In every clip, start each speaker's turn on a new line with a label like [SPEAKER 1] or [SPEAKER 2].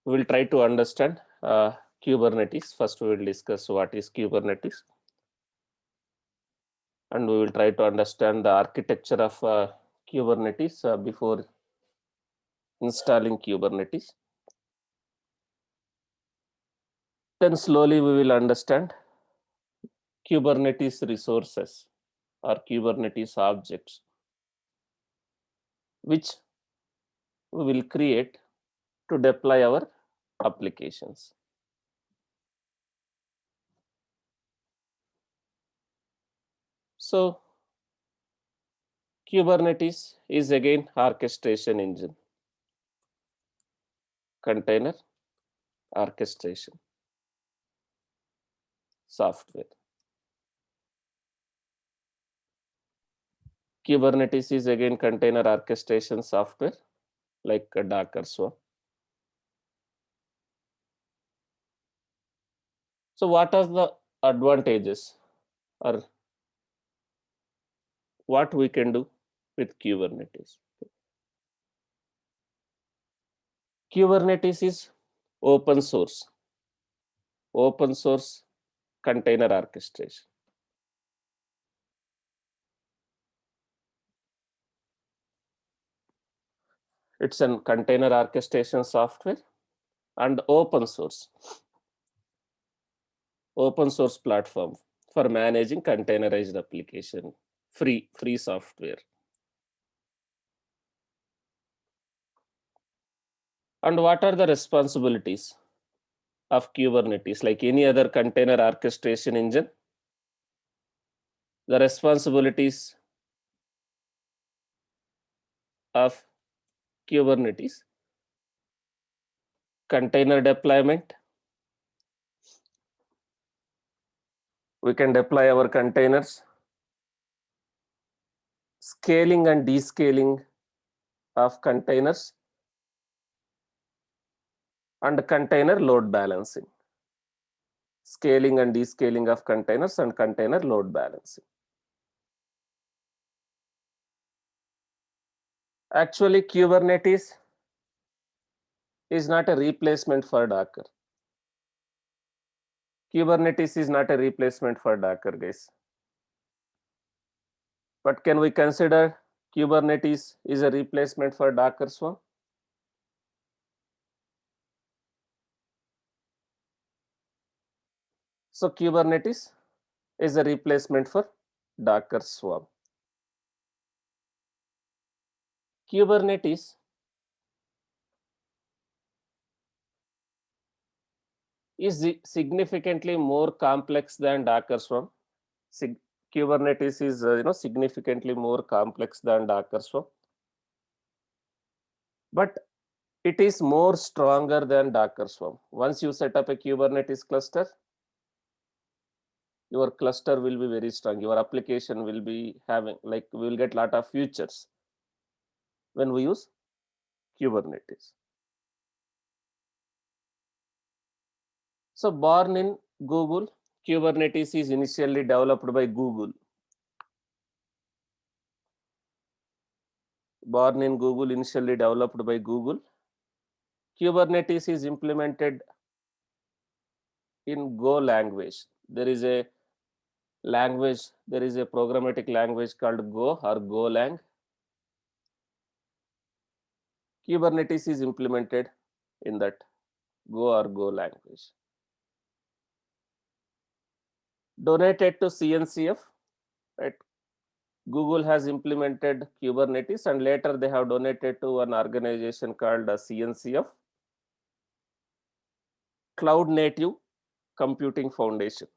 [SPEAKER 1] We will try to understand Kubernetes. First, we will discuss what is Kubernetes, and we will try to understand the architecture of Kubernetes before installing Kubernetes. Then slowly we will understand Kubernetes resources or Kubernetes objects, which we will create to deploy our applications. So Kubernetes is again orchestration engine, container orchestration software. Kubernetes is again container orchestration software like Docker Swarm. So what are the advantages or what we can do with Kubernetes? Kubernetes is open source container orchestration. It's a container orchestration software and open source platform for managing containerized application, free software. And what are the responsibilities of Kubernetes? Like any other container orchestration engine, the responsibilities of Kubernetes: container deployment. We can deploy our containers. Scaling and descaling of containers, and container load balancing. Scaling and descaling of containers and container load balancing. Actually, Kubernetes is not a replacement for Docker. Kubernetes is not a replacement for Docker, guys. But can we consider Kubernetes is a replacement for Docker Swarm? So Kubernetes is a replacement for Docker Swarm. Kubernetes is significantly more complex than Docker Swarm. Kubernetes is significantly more complex than Docker Swarm, but it is more stronger than Docker Swarm. Once you set up a Kubernetes cluster, your cluster will be very strong. Your application will be having, like, we will get a lot of features when we use Kubernetes. So born in Google, Kubernetes is initially developed by Google. Born in Google, initially developed by Google. Kubernetes is implemented in Go language. There is a programmatic language called Go or Golang. Kubernetes is implemented in that Go or Go language. Donated to CNCF, right? Google has implemented Kubernetes and later they have donated to an organization called CNCF, Cloud Native Computing Foundation.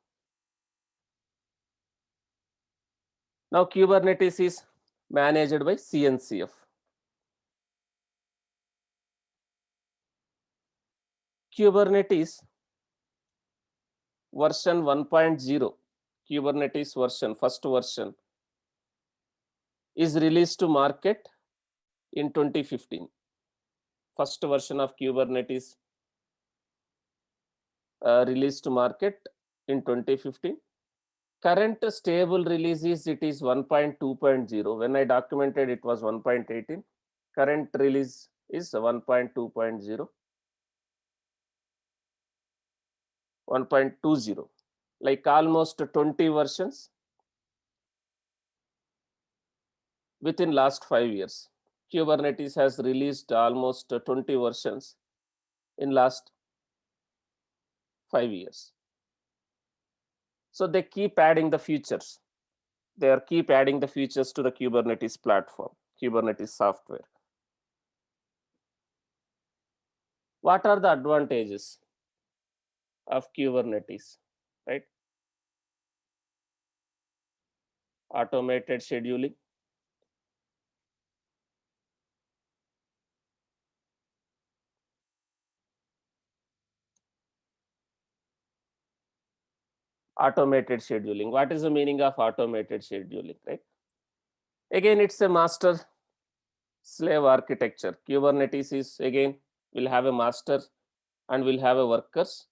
[SPEAKER 1] Now Kubernetes is managed by CNCF. Kubernetes version 1.0, Kubernetes version, first version, is released to market in 2015. First version of Kubernetes released to market in 2015. Current stable release is 1.2.0. When I documented, it was 1.18. Current release is 1.2.0. 1.20, like almost 20 versions within last 5 years. Kubernetes has released almost 20 versions in last 5 years. So they keep adding the features. They keep adding the features to the Kubernetes platform, Kubernetes software. What are the advantages of Kubernetes, right? Automated scheduling, automated scheduling. What is the meaning of automated scheduling, right? Again, it's a master slave architecture. Kubernetes is again will have a master and will have a workers.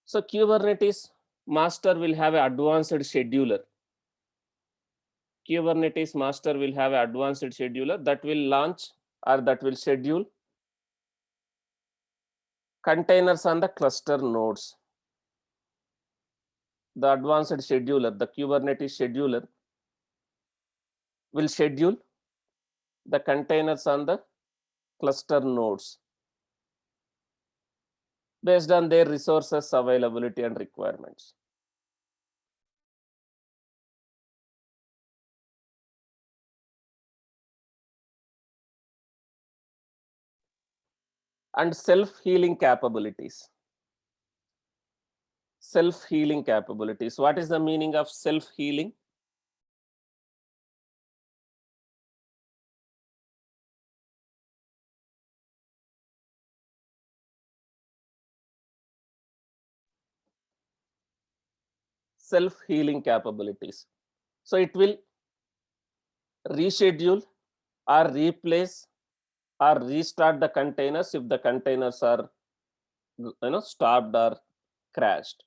[SPEAKER 1] So Kubernetes master will have an advanced scheduler. Kubernetes master will have an advanced scheduler that will launch or that will schedule containers on the cluster nodes. The advanced scheduler, the Kubernetes scheduler, will schedule the containers on the cluster nodes based on their resources, availability, and requirements. And self-healing capabilities. Self-healing capabilities. What is the meaning of self-healing? Self-healing capabilities. So it will reschedule or replace or restart the containers if the containers are stopped or crashed.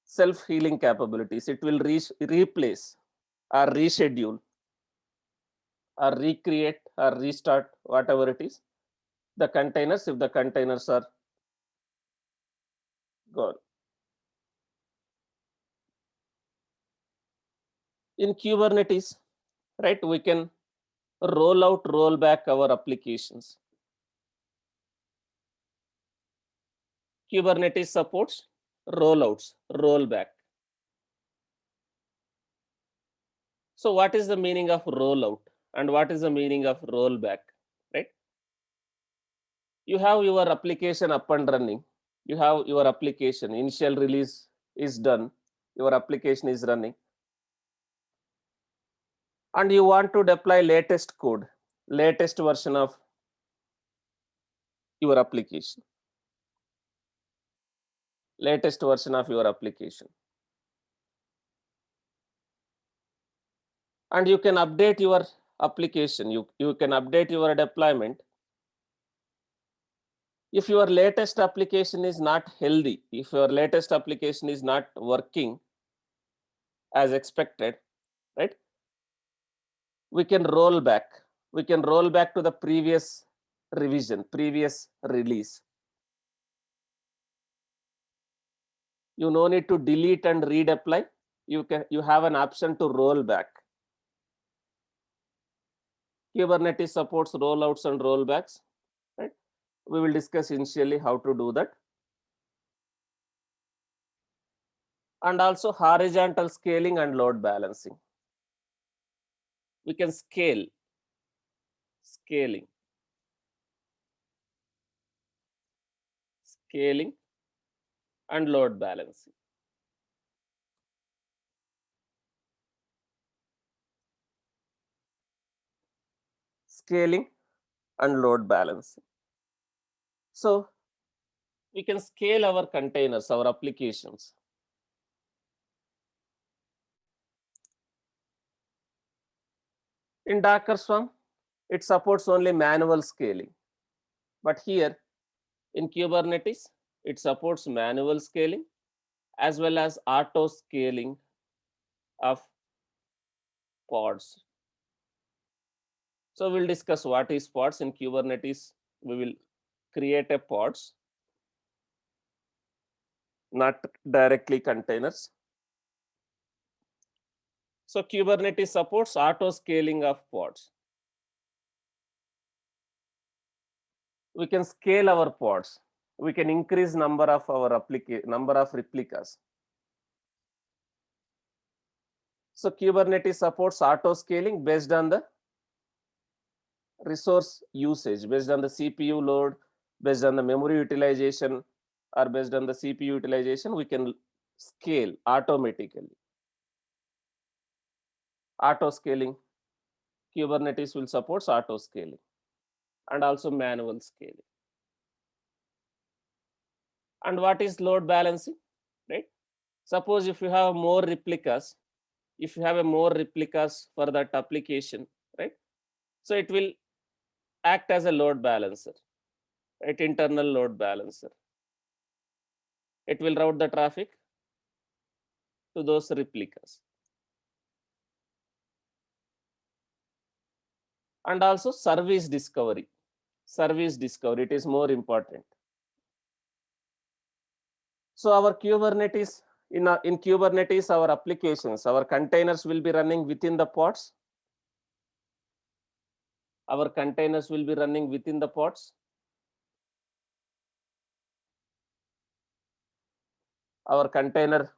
[SPEAKER 1] Self-healing capabilities. It will replace or reschedule or recreate or restart whatever it is the containers if the containers are gone. In Kubernetes, right, we can roll out, roll back our applications. Kubernetes supports rollouts, rollback. So what is the meaning of rollout and what is the meaning of rollback, right? You have your application up and running. You have your application, initial release is done. Your application is running. And you want to deploy latest code, latest version of your application. Latest version of your application. And you can update your application. You can update your deployment. If your latest application is not healthy, if your latest application is not working as expected, right? We can roll back. We can roll back to the previous revision, previous release. You no need to delete and redeploy. You have an option to roll back. Kubernetes supports rollouts and rollbacks, right? We will discuss initially how to do that. And also horizontal scaling and load balancing. We can scaling, scaling and load balancing. Scaling and load balancing. So we can scale our containers, our applications. In Docker Swarm, it supports only manual scaling. But here in Kubernetes, it supports manual scaling as well as auto scaling of pods. So we'll discuss what is pods in Kubernetes. We will create a pods, not directly containers. So Kubernetes supports auto scaling of pods. We can scale our pods. We can increase number of replicas. So Kubernetes supports auto scaling based on the resource usage, based on the CPU load, based on the memory utilization, or based on the CPU utilization. We can scale automatically. Auto scaling, Kubernetes will support auto scaling and also manual scaling. And what is load balancing, right? Suppose if you have more replicas, for that application, right? So it will act as a load balancer, right? Internal load balancer. It will route the traffic to those replicas. And also service discovery. Service discovery, it is more important. So our Kubernetes, in Kubernetes, our applications, our containers will be running within the pods. Our containers will be running within the pods. Our container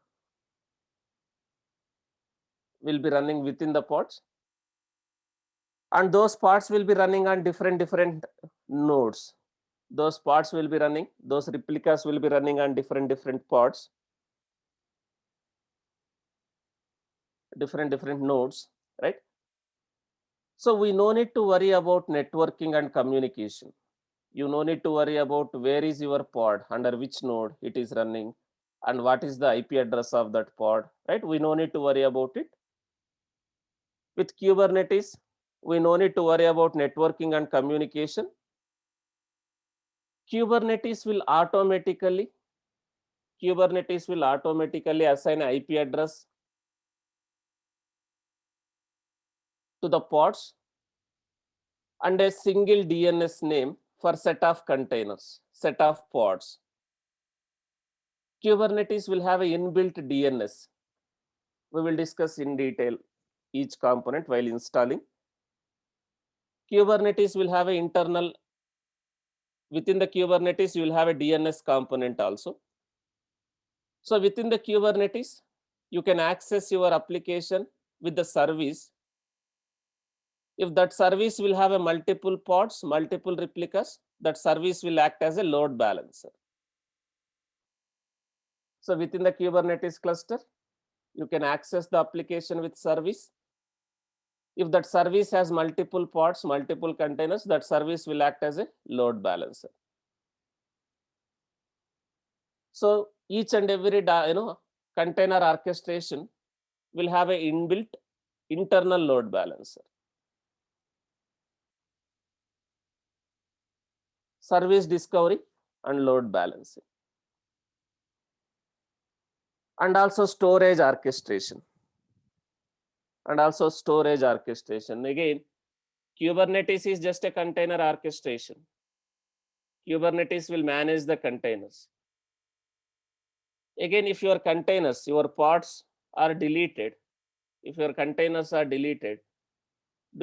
[SPEAKER 1] will be running within the pods. And those pods will be running on different nodes. Those pods will be running, those replicas will be running on different pods, different nodes, right? So we no need to worry about networking and communication. You no need to worry about where is your pod, under which node it is running, and what is the IP address of that pod, right? We no need to worry about it. With Kubernetes, we no need to worry about networking and communication. Kubernetes will automatically assign an IP address to the pods and a single DNS name for set of containers, set of pods. Kubernetes will have an inbuilt DNS. We will discuss in detail each component while installing. Kubernetes will have an internal, within the Kubernetes, you will have a DNS component also. So within the Kubernetes, you can access your application with the service. If that service will have a multiple pods, multiple replicas, that service will act as a load balancer. So within the Kubernetes cluster, you can access the application with service. If that service has multiple pods, multiple containers, that service will act as a load balancer. So each and every container orchestration will have an inbuilt internal load balancer. Service discovery and load balancing. And also storage orchestration. Again, Kubernetes is just a container orchestration. Kubernetes will manage the containers. Again, if your containers, your pods are deleted, do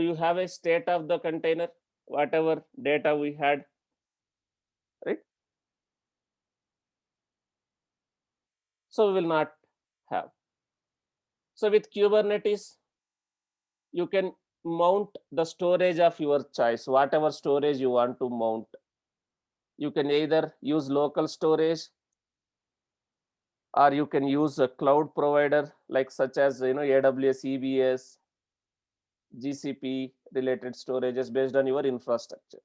[SPEAKER 1] you have a state of the container, whatever data we had, right? So we will not have. So with Kubernetes, you can mount the storage of your choice, whatever storage you want to mount. You can either use local storage, or you can use a cloud provider like such as AWS, EBS, GCP related storages based on your infrastructure.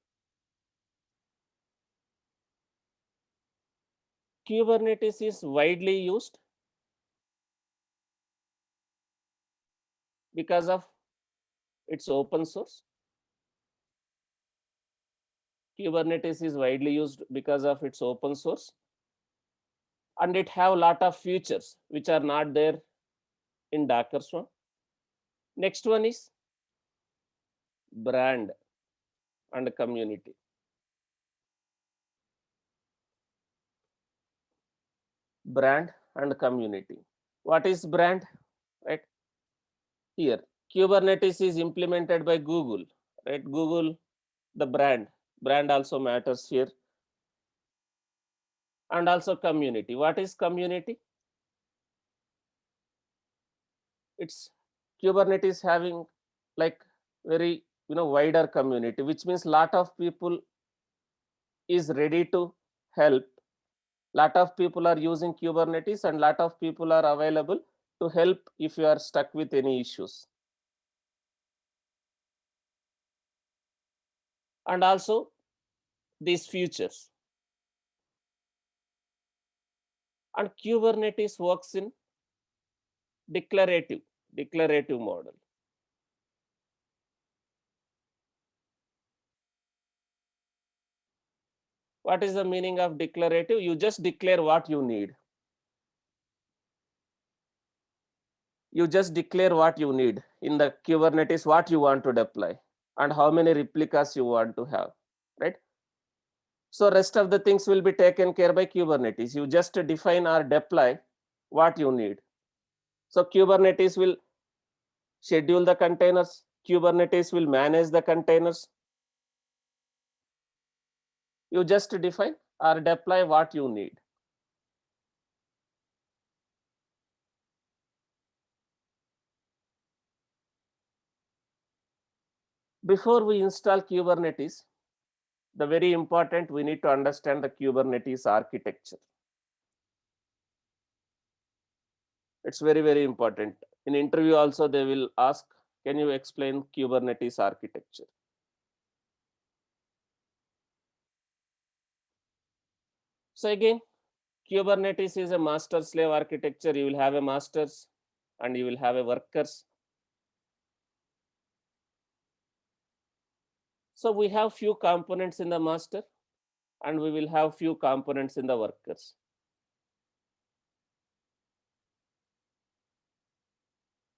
[SPEAKER 1] Kubernetes is widely used because of its open source. Kubernetes is widely used because of its open source, and it have a lot of features which are not there in Docker Swarm. Next one is brand. and community. Brand and community. What is brand? Right here, Kubernetes is implemented by Google. Right, Google, the brand also matters here, and also community. What is community? It's Kubernetes having like very wider community, which means lot of people is ready to help. Lot of people are using Kubernetes and lot of people are available to help if you are stuck with any issues. And also these features. And Kubernetes works in declarative model. What is the meaning of declarative? You just declare what you need. You just declare what you need in the Kubernetes, what you want to deploy and how many replicas you want to have, right? So rest of the things will be taken care by Kubernetes. You just define or deploy what you need. So Kubernetes will schedule the containers. Kubernetes will manage the containers. You just define or deploy what you need. Before we install Kubernetes, the very important, we need to understand the Kubernetes architecture. It's very, very important. In interview also, they will ask, can you explain Kubernetes architecture? So again, Kubernetes is a master slave architecture. You will have a masters and you will have a workers. So we have few components in the master and we will have few components in the workers.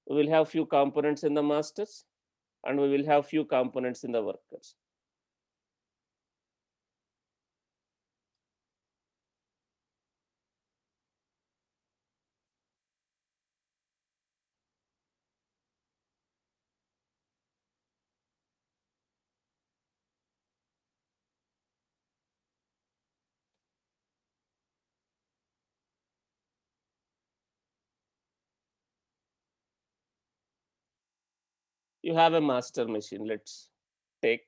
[SPEAKER 1] We will have few components in the masters and we will have few components in the workers. You have a master machine, let's take,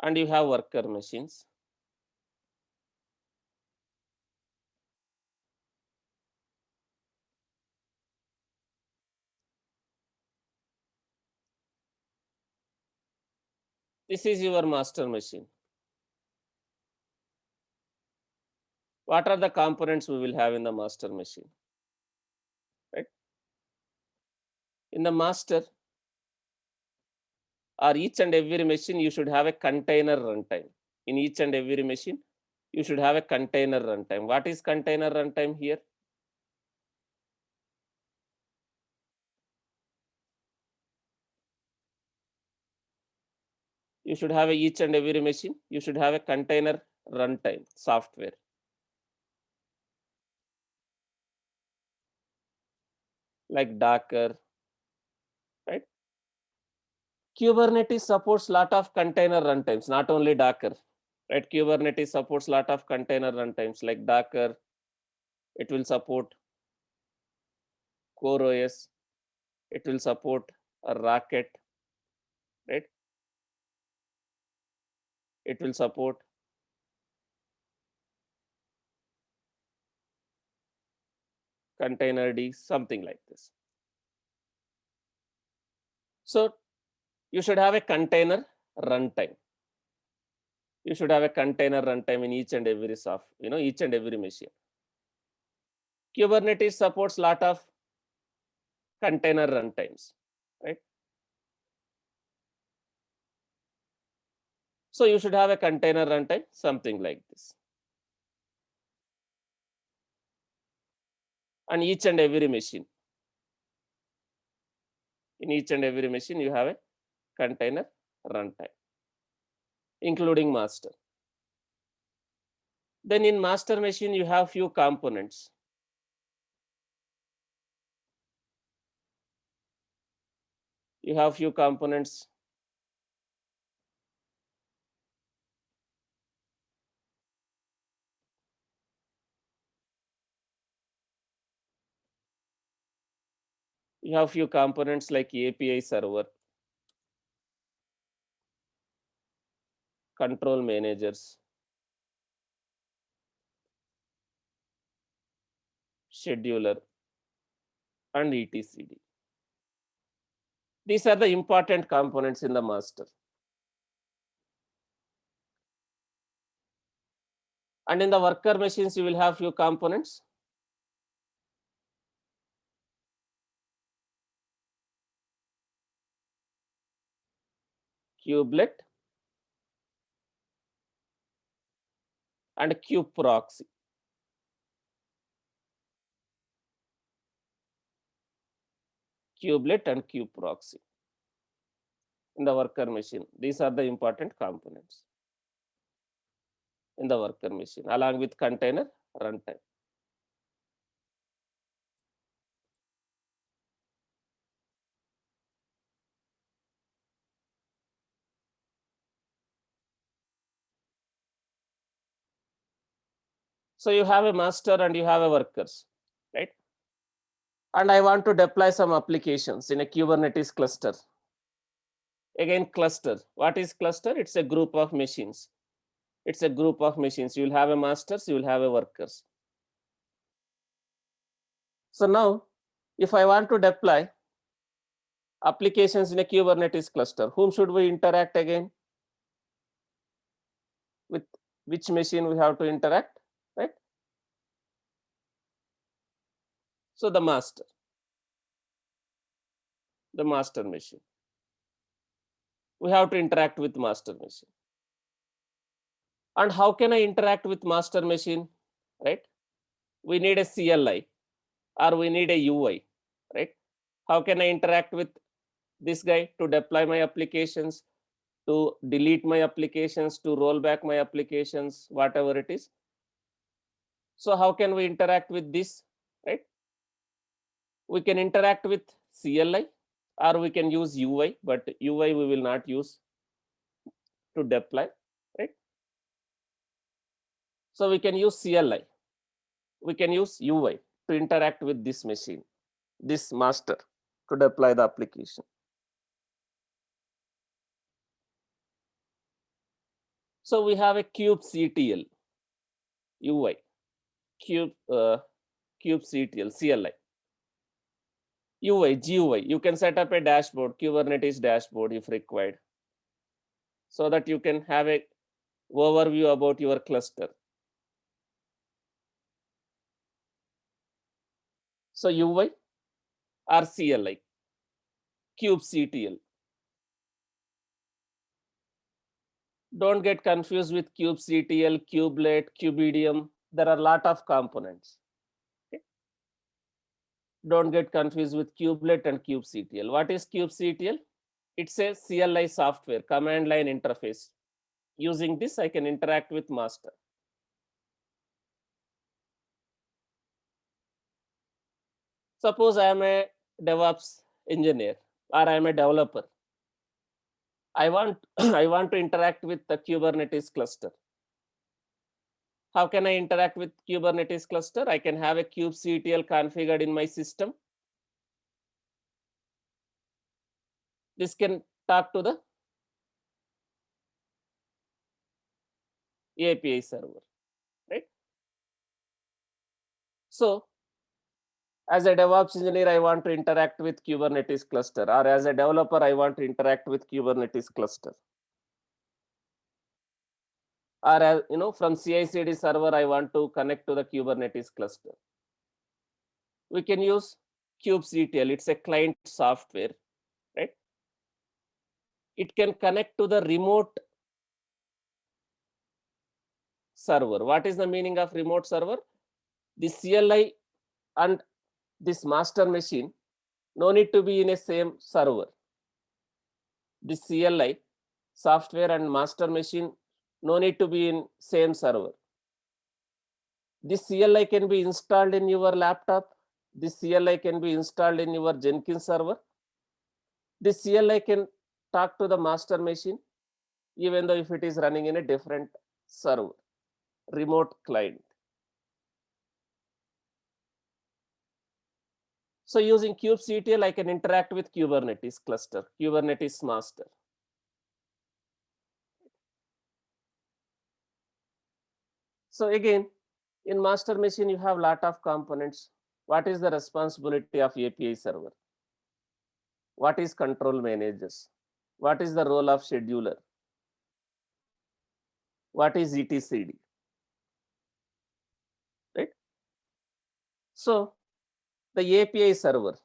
[SPEAKER 1] and you have worker machines. This is your master machine. What are the components we will have in the master machine? Right? In the master or each and every machine, you should have a container runtime. In each and every machine, you should have a container runtime. What is container runtime here? You should have each and every machine, you should have a container runtime software. Like Docker, right? Kubernetes supports lot of container runtimes, not only Docker, right? Kubernetes supports lot of container runtimes like Docker. It will support CoreOS. It will support a Rocket, right? It will support containerd, something like this. So you should have a container runtime. You should have a container runtime in each and every each and every machine. Kubernetes supports lot of container runtimes, right? So you should have a container runtime, something like this. And each and every machine, in each and every machine, you have a container runtime, including master. Then in master machine, you have few components. You have few components. You have few components like API server, control managers, scheduler, and etcd. These are the important components in the master. And in the worker machines, you will have few components. Kubelet and kubeproxy. Kubelet and kubeproxy in the worker machine. These are the important components in the worker machine, along with container runtime. So you have a master and you have a workers, right? And I want to deploy some applications in a Kubernetes cluster. Again, cluster. What is cluster? It's a group of machines. It's a group of machines. You will have a masters, you will have a workers. So now, if I want to deploy applications in a Kubernetes cluster, whom should we interact again? With which machine we have to interact, right? So the master machine. We have to interact with master machine. And how can I interact with master machine, right? We need a CLI or we need a UI, right? How can I interact with this guy to deploy my applications, to delete my applications, to roll back my applications, whatever it is? So how can we interact with this, right? We can interact with CLI or we can use UI, but UI we will not use to deploy, right? So we can use CLI, we can use UI to interact with this machine, this master, to deploy the application. So we have a kubectl UI, kubectl CLI. UI, GUI, you can set up a dashboard, Kubernetes dashboard if required, so that you can have a overview about your cluster. So UI or CLI, kubectl. Don't get confused with kubectl, kubelet, kubedium. There are a lot of components. Okay? Don't get confused with kubelet and kubectl. What is kubectl? It's a CLI software, command line interface. Using this, I can interact with master. Suppose I am a DevOps engineer or I am a developer. I want I want to interact with the Kubernetes cluster. How can I interact with Kubernetes cluster? I can have a kubectl configured in my system. This can talk to the API server, right? So as a DevOps engineer, I want to interact with Kubernetes cluster, or as a developer, I want to interact with Kubernetes cluster. Or as, from CI/CD server, I want to connect to the Kubernetes cluster. We can use kubectl. It's a client software, right? It can connect to the remote server. What is the meaning of remote server? The CLI and this master machine no need to be in a same server. The CLI software and master machine no need to be in same server. This CLI can be installed in your laptop. This CLI can be installed in your Jenkins server. This CLI can talk to the master machine, even though if it is running in a different server, remote client. So using kubectl, I can interact with Kubernetes cluster, Kubernetes master. So again, in master machine, you have lot of components. What is the responsibility of API server? What is control managers? What is the role of scheduler? What is etcd? Right? So the API server,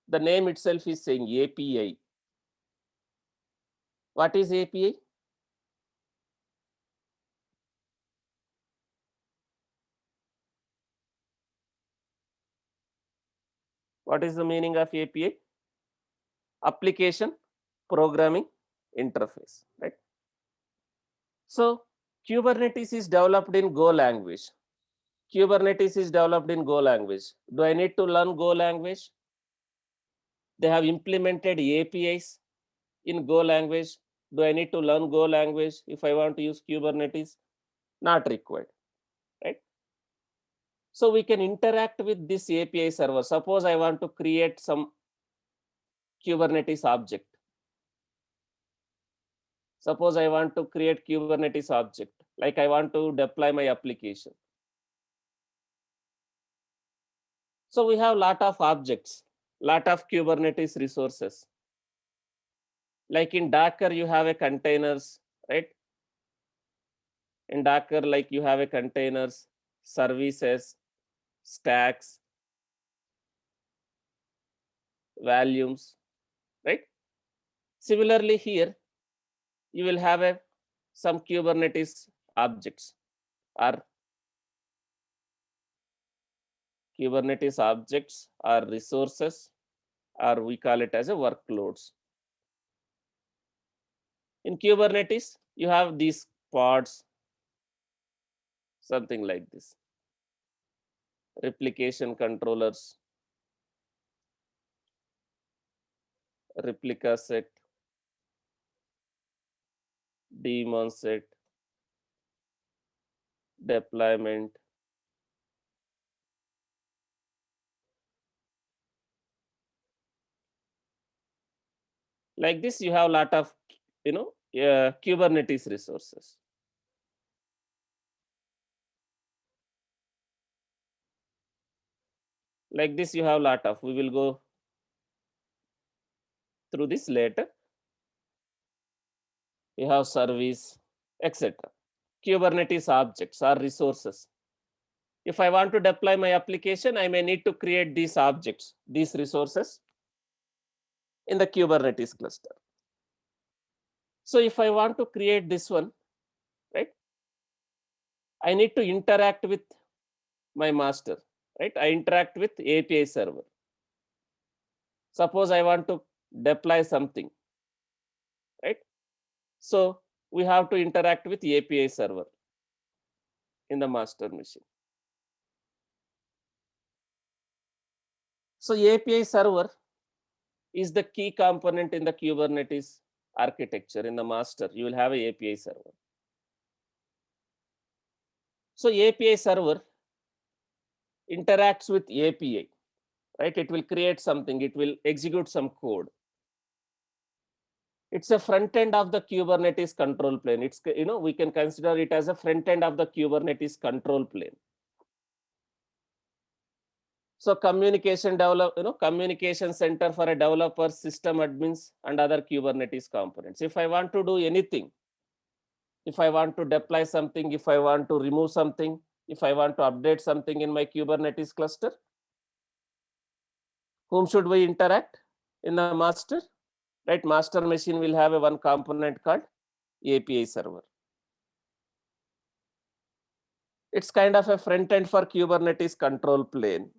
[SPEAKER 1] the name itself is saying API. What is API? What is the meaning of API? Application Programming Interface, right? So Kubernetes is developed in Go language. Kubernetes is developed in Go language. Do I need to learn Go language? They have implemented APIs in Go language. Do I need to learn Go language if I want to use Kubernetes? Not required, right? So we can interact with this API server. Suppose I want to create some Kubernetes object. Suppose I want to create Kubernetes object, like I want to deploy my application. So we have lot of objects, lot of Kubernetes resources. Like in Docker, you have a containers, right? In Docker, like you have a containers, services, stacks, volumes, right? Similarly here, you will have some Kubernetes objects or Kubernetes objects or resources, or we call it as a workloads. In Kubernetes, you have these pods, something like this. Replication controllers, replica set, daemon set, deployment. Like this, you have a lot of, Kubernetes resources. Like this, you have a lot of, we will go through this later. You have service, etc. Kubernetes objects or resources. If I want to deploy my application, I may need to create these objects, these resources in the Kubernetes cluster. So if I want to create this one, right, I need to interact with my master, right? I interact with API server. Suppose I want to deploy something, right? So we have to interact with API server in the master machine. So API server is the key component in the Kubernetes architecture. In the master, you will have an API server. So API server interacts with API, right? It will create something, it will execute some code. It's a front end of the Kubernetes control plane. It's, we can consider it as a front end of the Kubernetes control plane. So communication communication center for a developer, system admins, and other Kubernetes components. If I want to do anything, if I want to deploy something, if I want to remove something, if I want to update something in my Kubernetes cluster, whom should we interact in the master? Right, master machine will have a one component called API server. It's kind of a front end for Kubernetes control plane.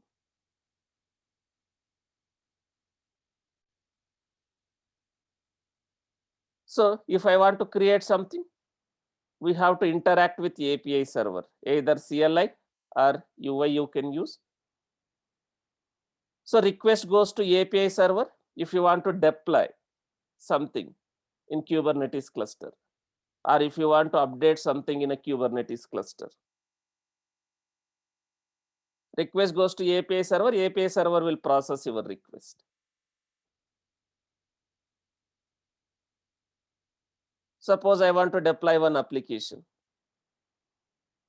[SPEAKER 1] So if I want to create something, we have to interact with API server, either CLI or UI you can use. So request goes to API server if you want to deploy something in Kubernetes cluster, or if you want to update something in a Kubernetes cluster. Request goes to API server will process your request. Suppose I want to deploy one application,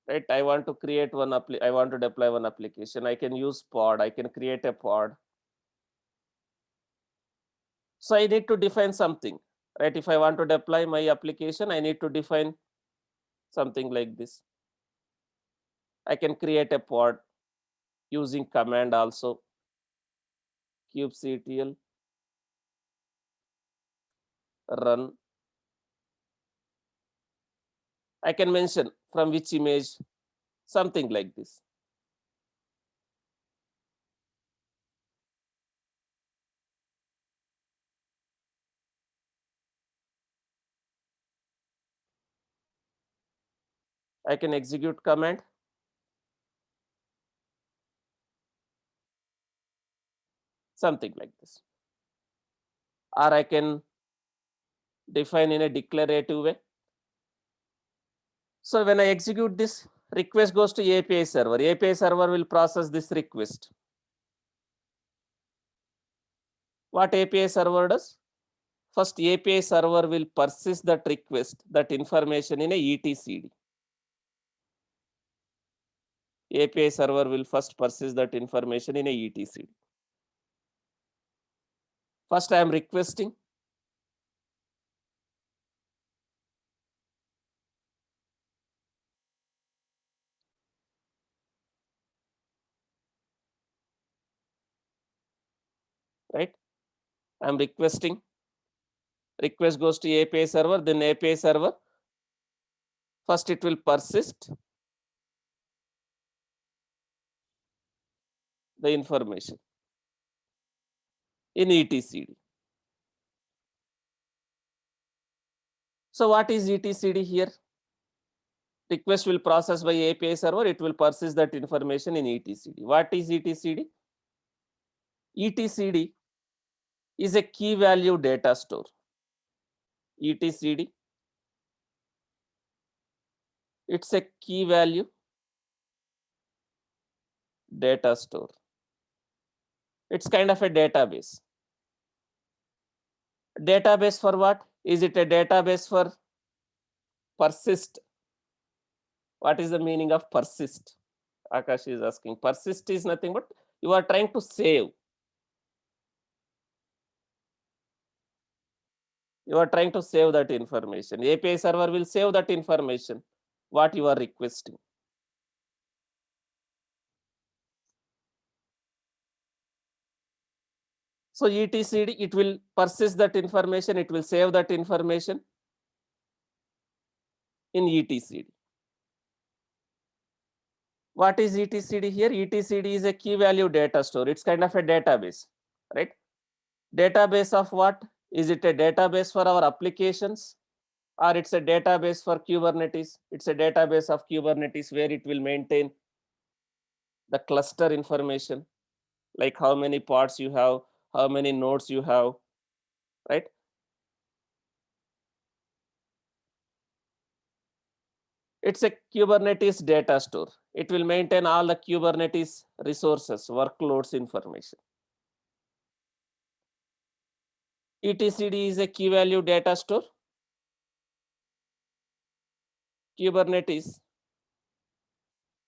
[SPEAKER 1] right? I want to create one I want to deploy one application. I can use pod, I can create a pod. So I need to define something, right? If I want to deploy my application, I need to define something like this. I can create a pod using command also, kubectl run. I can mention from which image, something like this. I can execute command. Something like this. Or I can define in a declarative way. So when I execute this, request goes to API server. API server will process this request. What API server does? First, API server will persist that request, that information in a etcd. API server will first persist that information in a etcd. First, I am requesting. Right? I am requesting. Request goes to API server, then API server. First, it will persist the information in etcd. So what is etcd here? Request will process by API server, it will persist that information in etcd. What is etcd? etcd is a key value data store. etcd, it's a key value data store. It's kind of a database. Database for what? Is it a database for persist? What is the meaning of persist? Akash is asking. Persist is nothing but you are trying to save. You are trying to save that information. API server will save that information, what you are requesting. So etcd, it will persist that information, it will save that information in etcd. What is etcd here? etcd is a key value data store. It's kind of a database, right? Database of what? Is it a database for our applications, or it's a database for Kubernetes? It's a database of Kubernetes where it will maintain the cluster information, like how many pods you have, how many nodes you have, right? It's a Kubernetes data store. It will maintain all the Kubernetes resources, workloads information. etcd is a key value data store. Kubernetes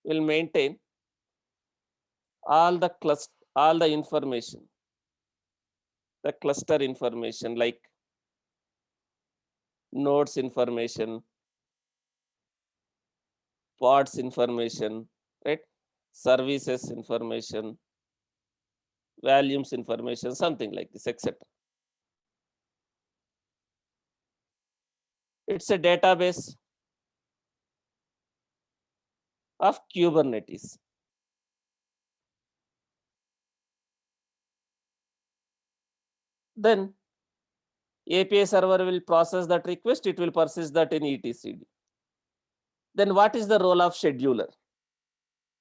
[SPEAKER 1] will maintain all the information, the cluster information, like nodes information, pods information, right? Services information, volumes information, something like this, etc. It's a database of Kubernetes. Then API server will process that request, it will persist that in etcd. Then what is the role of scheduler?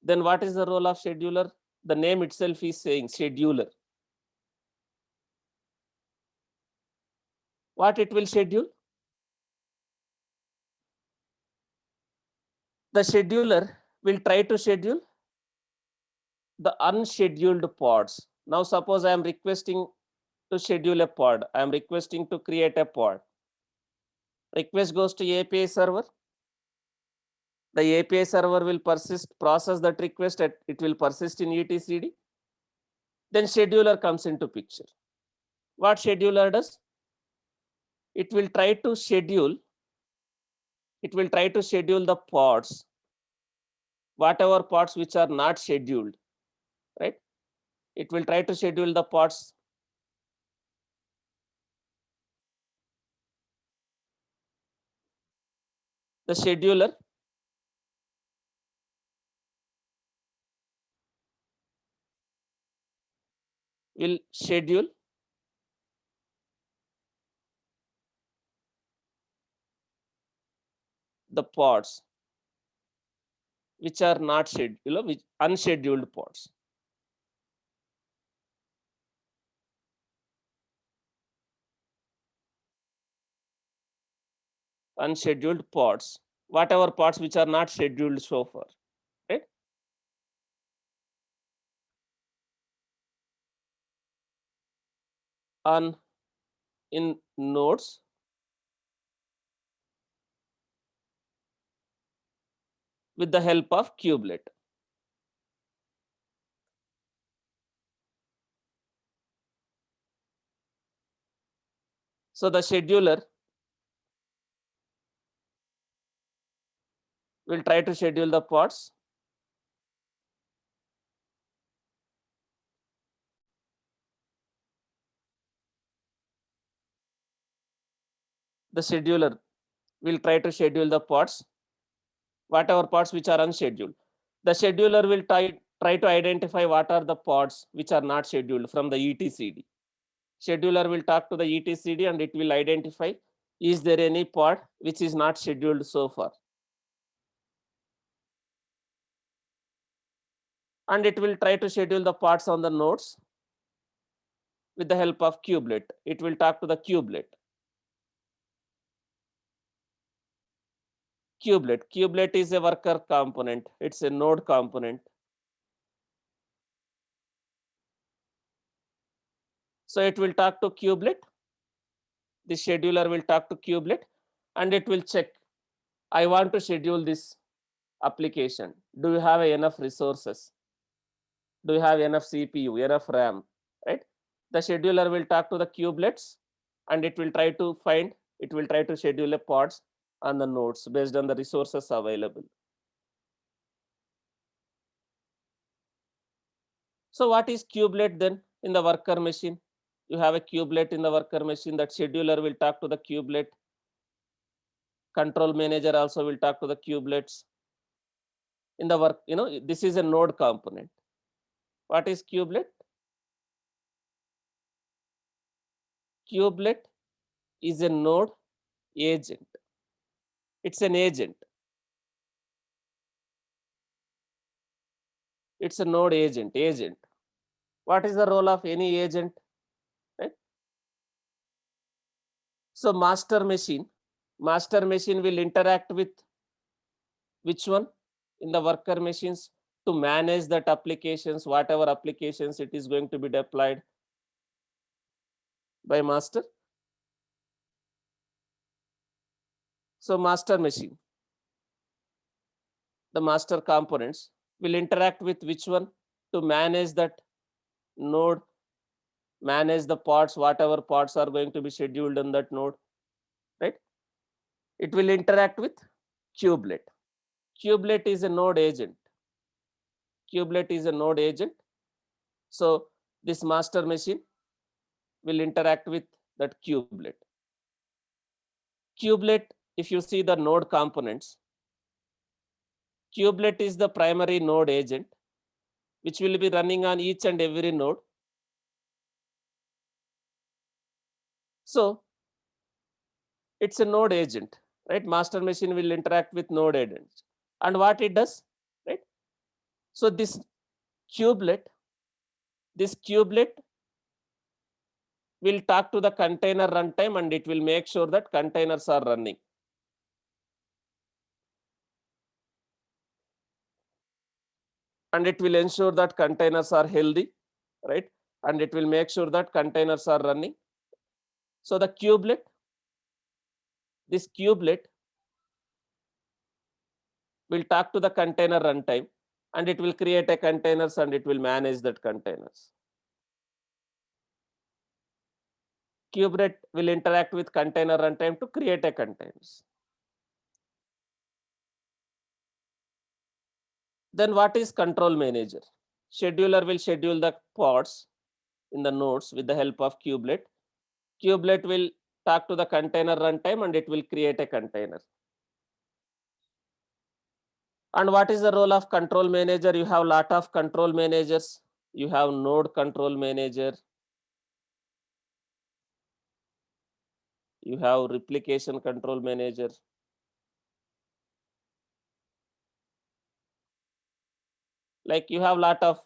[SPEAKER 1] Then what is the role of scheduler? The name itself is saying scheduler. What it will schedule? The scheduler will try to schedule the unscheduled pods. Now suppose I am requesting to schedule a pod. I am requesting to create a pod. Request goes to API server. The API server will process that request, it will persist in etcd. Then scheduler comes into picture. What scheduler does? It will try to schedule the pods, whatever pods which are not scheduled, right? It will try to schedule the pods. The scheduler will schedule the pods which are not scheduled, which unscheduled pods. Unscheduled pods, whatever pods which are not scheduled so far, right? In nodes with the help of kubelet. So the scheduler will try to schedule the pods. The scheduler will try to schedule the pods, whatever pods which are unscheduled. The scheduler will try to identify what are the pods which are not scheduled from the etcd. Scheduler will talk to the etcd and it will identify, is there any pod which is not scheduled so far? And it will try to schedule the pods on the nodes with the help of kubelet. It will talk to the kubelet. Kubelet is a worker component. It's a node component. So it will talk to kubelet. The scheduler will talk to kubelet and it will check, I want to schedule this application. Do you have enough resources? Do you have enough CPU, enough RAM, right? The scheduler will talk to the kubelets and it will try to schedule a pods on the nodes based on the resources available. So what is kubelet then in the worker machine? You have a kubelet in the worker machine. That scheduler will talk to the kubelet. Control manager also will talk to the kubelets. In the work, this is a node component. What is kubelet? Kubelet is a node agent. It's an agent. It's a node agent. What is the role of any agent? Right? So master machine will interact with which one in the worker machines to manage that applications, whatever applications it is going to be deployed by master. So master machine, the master components will interact with which one to manage that node, manage the pods, whatever pods are going to be scheduled on that node, right? It will interact with kubelet. Kubelet is a node agent. So this master machine will interact with that kubelet. Kubelet, if you see the node components, kubelet is the primary node agent which will be running on each and every node. So It's a node agent, right? Master machine will interact with node agents. And what it does, right? So this kubelet will talk to the container runtime and it will make sure that containers are running. And it will ensure that containers are healthy, right? And it will make sure that containers are running. So the this kubelet will talk to the container runtime and it will create a containers and it will manage that containers. Kubelet will interact with container runtime to create a containers. Then what is control manager? Scheduler will schedule the pods in the nodes with the help of kubelet. Kubelet will talk to the container runtime and it will create a container. And what is the role of control manager? You have lot of control managers. You have node control manager. You have replication control manager. Like you have lot of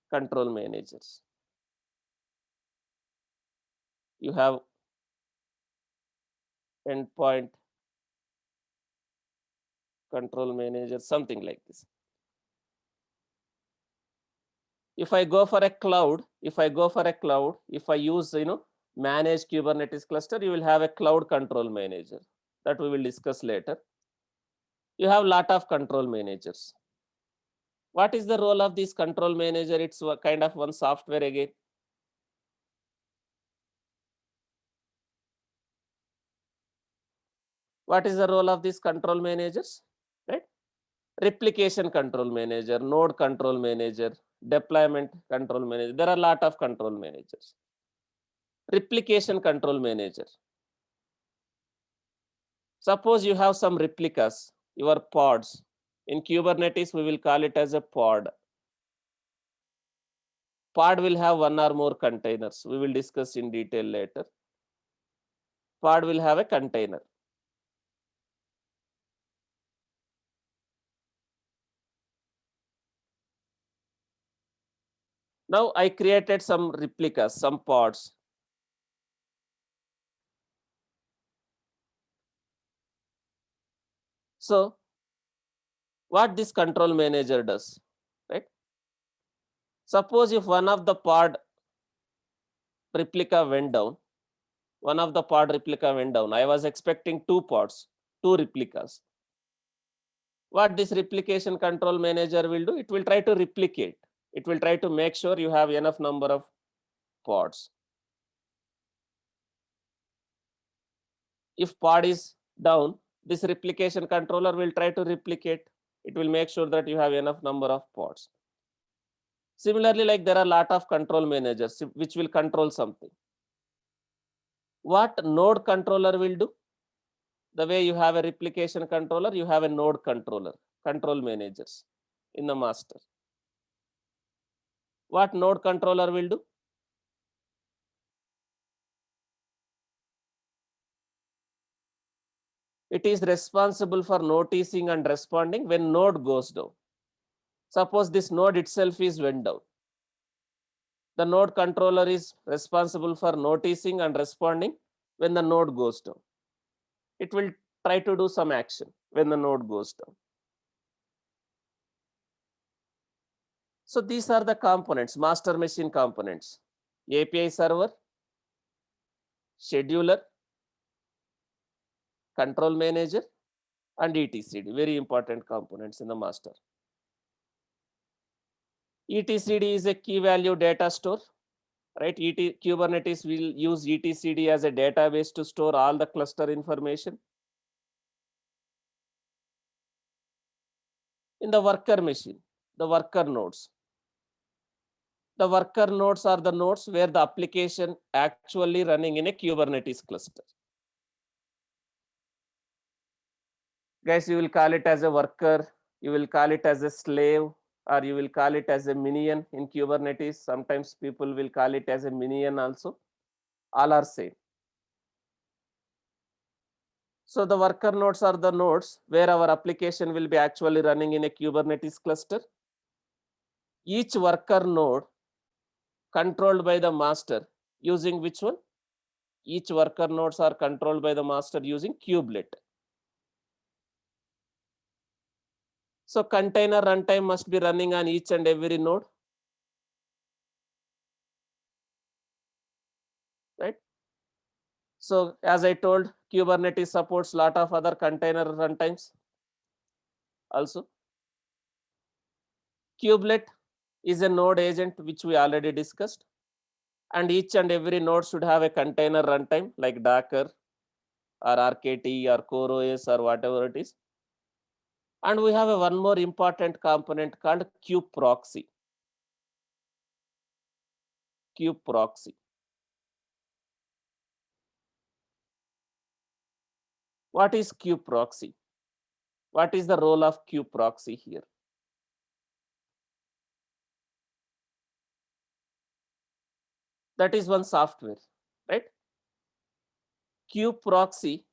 [SPEAKER 1] control managers. You have endpoint control manager, something like this. If I go for a cloud, if I use, manage Kubernetes cluster, you will have a cloud control manager that we will discuss later. You have lot of control managers. What is the role of this control manager? It's a kind of one software again. What is the role of these control managers? Right? Replication control manager, node control manager, deployment control manager. There are a lot of control managers. Replication control manager. Suppose you have some replicas, your pods. In Kubernetes, we will call it as a pod. Pod will have one or more containers. We will discuss in detail later. Pod will have a container. Now I created some replicas, some pods. So what this control manager does, right? Suppose if one of the pod replica went down, I was expecting two pods, two replicas. What this replication control manager will do, it will try to replicate. It will try to make sure you have enough number of pods. If pod is down, this replication controller will try to replicate. It will make sure that you have enough number of pods. Similarly, like there are a lot of control managers which will control something. What node controller will do? The way you have a replication controller, you have a node controller, control managers in the master. What node controller will do? It is responsible for noticing and responding when node goes down. Suppose this node itself is went down. The node controller is responsible for noticing and responding when the node goes down. It will try to do some action when the node goes down. So these are the components, master machine components: API server, scheduler, control manager, and etcd. Very important components in the master. etcd is a key value data store, right? Kubernetes will use etcd as a database to store all the cluster information. In the worker machine, the worker nodes. The worker nodes are the nodes where the application actually running in a Kubernetes cluster. Guys, you will call it as a worker, you will call it as a slave, or you will call it as a minion in Kubernetes. Sometimes people will call it as a minion also. All are same. So the worker nodes are the nodes where our application will be actually running in a Kubernetes cluster. Each worker node controlled by the master using which one? Each worker nodes are controlled by the master using kubelet. So container runtime must be running on each and every node, right? So as I told, Kubernetes supports lot of other container runtimes also. Kubelet is a node agent which we already discussed, and each and every node should have a container runtime like Docker or RKT or CoreOS or whatever it is. And we have one more important component called kubeproxy. Kubeproxy. What is kubeproxy? What is the role of kubeproxy here? That is one software, right? Kubeproxy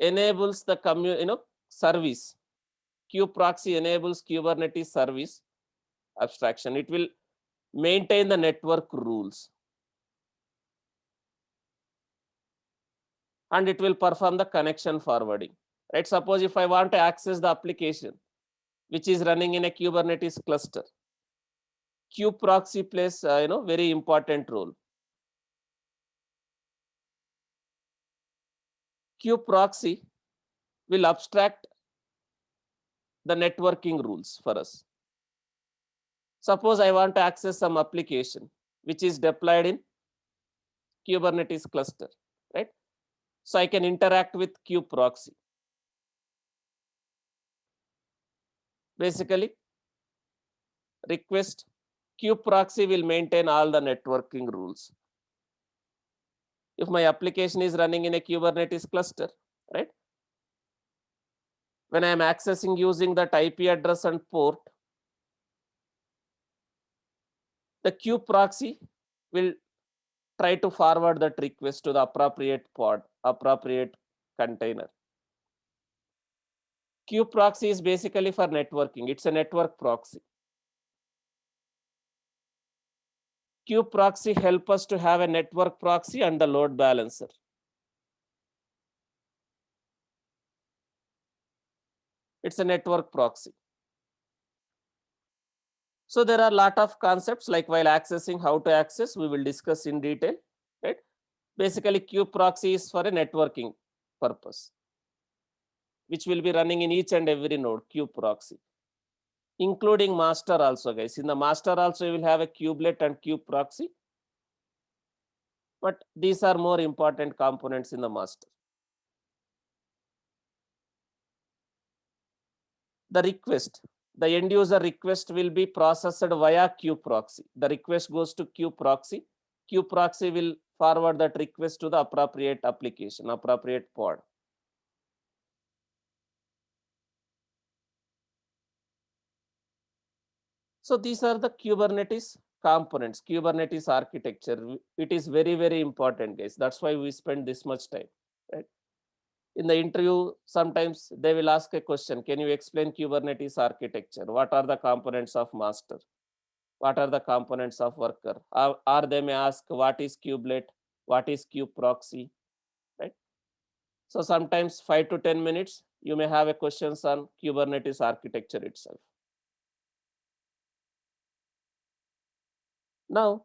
[SPEAKER 1] enables the service. Kubeproxy enables Kubernetes service abstraction. It will maintain the network rules, and it will perform the connection forwarding, right? Suppose if I want to access the application which is running in a Kubernetes cluster, kubeproxy plays very important role. Kubeproxy will abstract the networking rules for us. Suppose I want to access some application which is deployed in Kubernetes cluster, right? So I can interact with kubeproxy. Basically, request kubeproxy will maintain all the networking rules. If my application is running in a Kubernetes cluster, right? When I am accessing using that IP address and port, the kubeproxy will try to forward that request to the appropriate pod, appropriate container. Kubeproxy is basically for networking. It's a network proxy. Kubeproxy help us to have a network proxy and the load balancer. It's a network proxy. So there are a lot of concepts like while accessing, how to access, we will discuss in detail, right? Basically, kubeproxy is for a networking purpose, which will be running in each and every node, kubeproxy, including master also, guys. In the master also, you will have a kubelet and kubeproxy, but these are more important components in the master. The request, the end user request will be processed via kubeproxy. The request goes to kubeproxy. Kubeproxy will forward that request to the appropriate application, appropriate pod. So these are the Kubernetes components, Kubernetes architecture. It is very, very important, guys. That's why we spend this much time, right? In the interview, sometimes they will ask a question, can you explain Kubernetes architecture? What are the components of master? What are the components of worker? Or they may ask, what is kubelet? What is kubeproxy, right? So sometimes 5 to 10 minutes, you may have a questions on Kubernetes architecture itself. Now,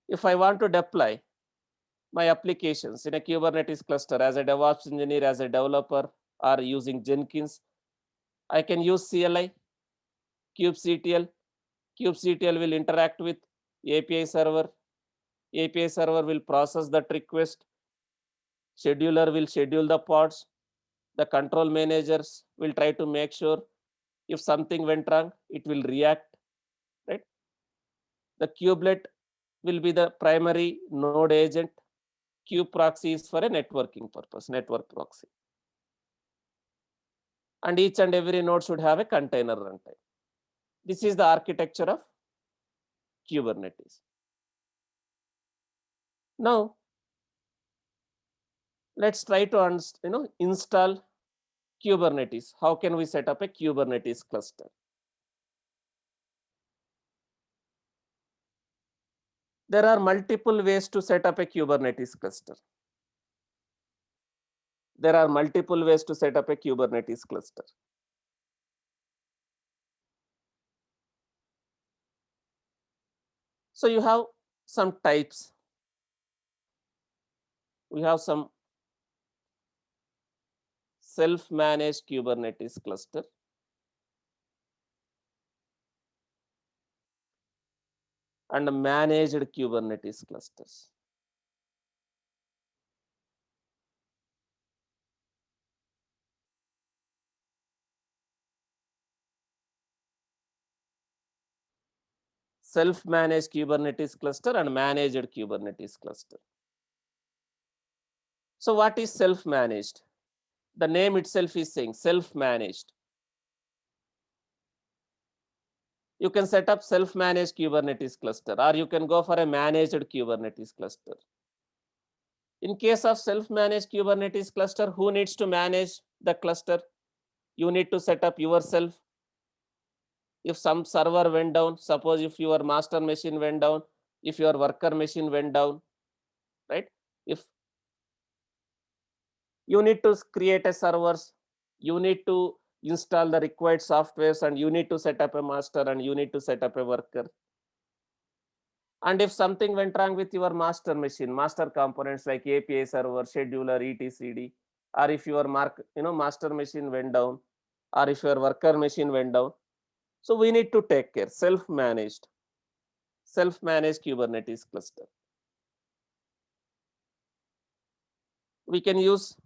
[SPEAKER 1] if I want to deploy my applications in a Kubernetes cluster as a DevOps engineer, as a developer, or using Jenkins, I can use CLI, kubectl. kubectl will interact with API server. API server will process that request. Scheduler will schedule the pods. The control managers will try to make sure if something went wrong, it will react, right? The kubelet will be the primary node agent. Kubeproxy is for a networking purpose, network proxy. And each and every node should have a container runtime. This is the architecture of Kubernetes. Now, Let's try to install Kubernetes. How can we set up a Kubernetes cluster? There are multiple ways to set up a Kubernetes cluster. There are multiple ways to set up a Kubernetes cluster. So you have some types. We have some self-managed Kubernetes cluster and managed Kubernetes clusters. Self-managed Kubernetes cluster and managed Kubernetes cluster. So what is self-managed? The name itself is saying self-managed. You can set up self-managed Kubernetes cluster, or you can go for a managed Kubernetes cluster. In case of self-managed Kubernetes cluster, who needs to manage the cluster? You need to set up yourself. If some server went down, suppose if your master machine went down, if your worker machine went down, right? If you need to create a servers, you need to install the required softwares, and you need to set up a master, and you need to set up a worker. And if something went wrong with your master machine, master components like API server, scheduler, etcd, or if your master machine went down, or if your worker machine went down, so we need to take care. Self-managed Kubernetes cluster. We can use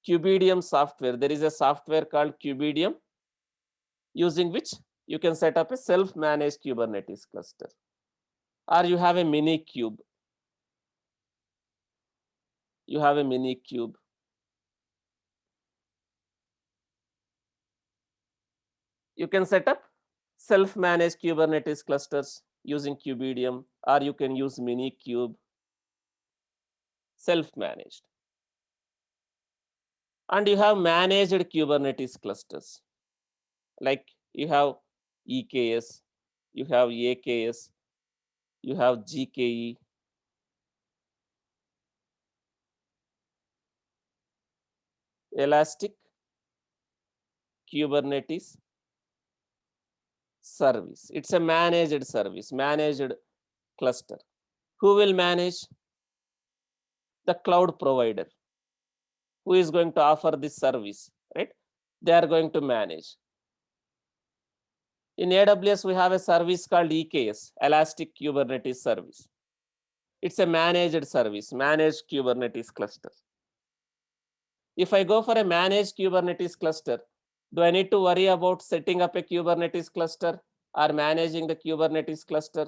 [SPEAKER 1] Kubidium software. There is a software called Kubidium, using which you can set up a self-managed Kubernetes cluster. Or you have a Minikube. You have a Minikube. You can set up self-managed Kubernetes clusters using Kubidium, or you can use Minikube, self-managed. And you have managed Kubernetes clusters, like you have EKS, you have AKS, you have GKE. Elastic Kubernetes service. It's a managed service, managed cluster. Who will manage? The cloud provider. Who is going to offer this service, right? They are going to manage. In AWS, we have a service called EKS, Elastic Kubernetes Service. It's a managed service, managed Kubernetes cluster. If I go for a managed Kubernetes cluster, do I need to worry about setting up a Kubernetes cluster or managing the Kubernetes cluster?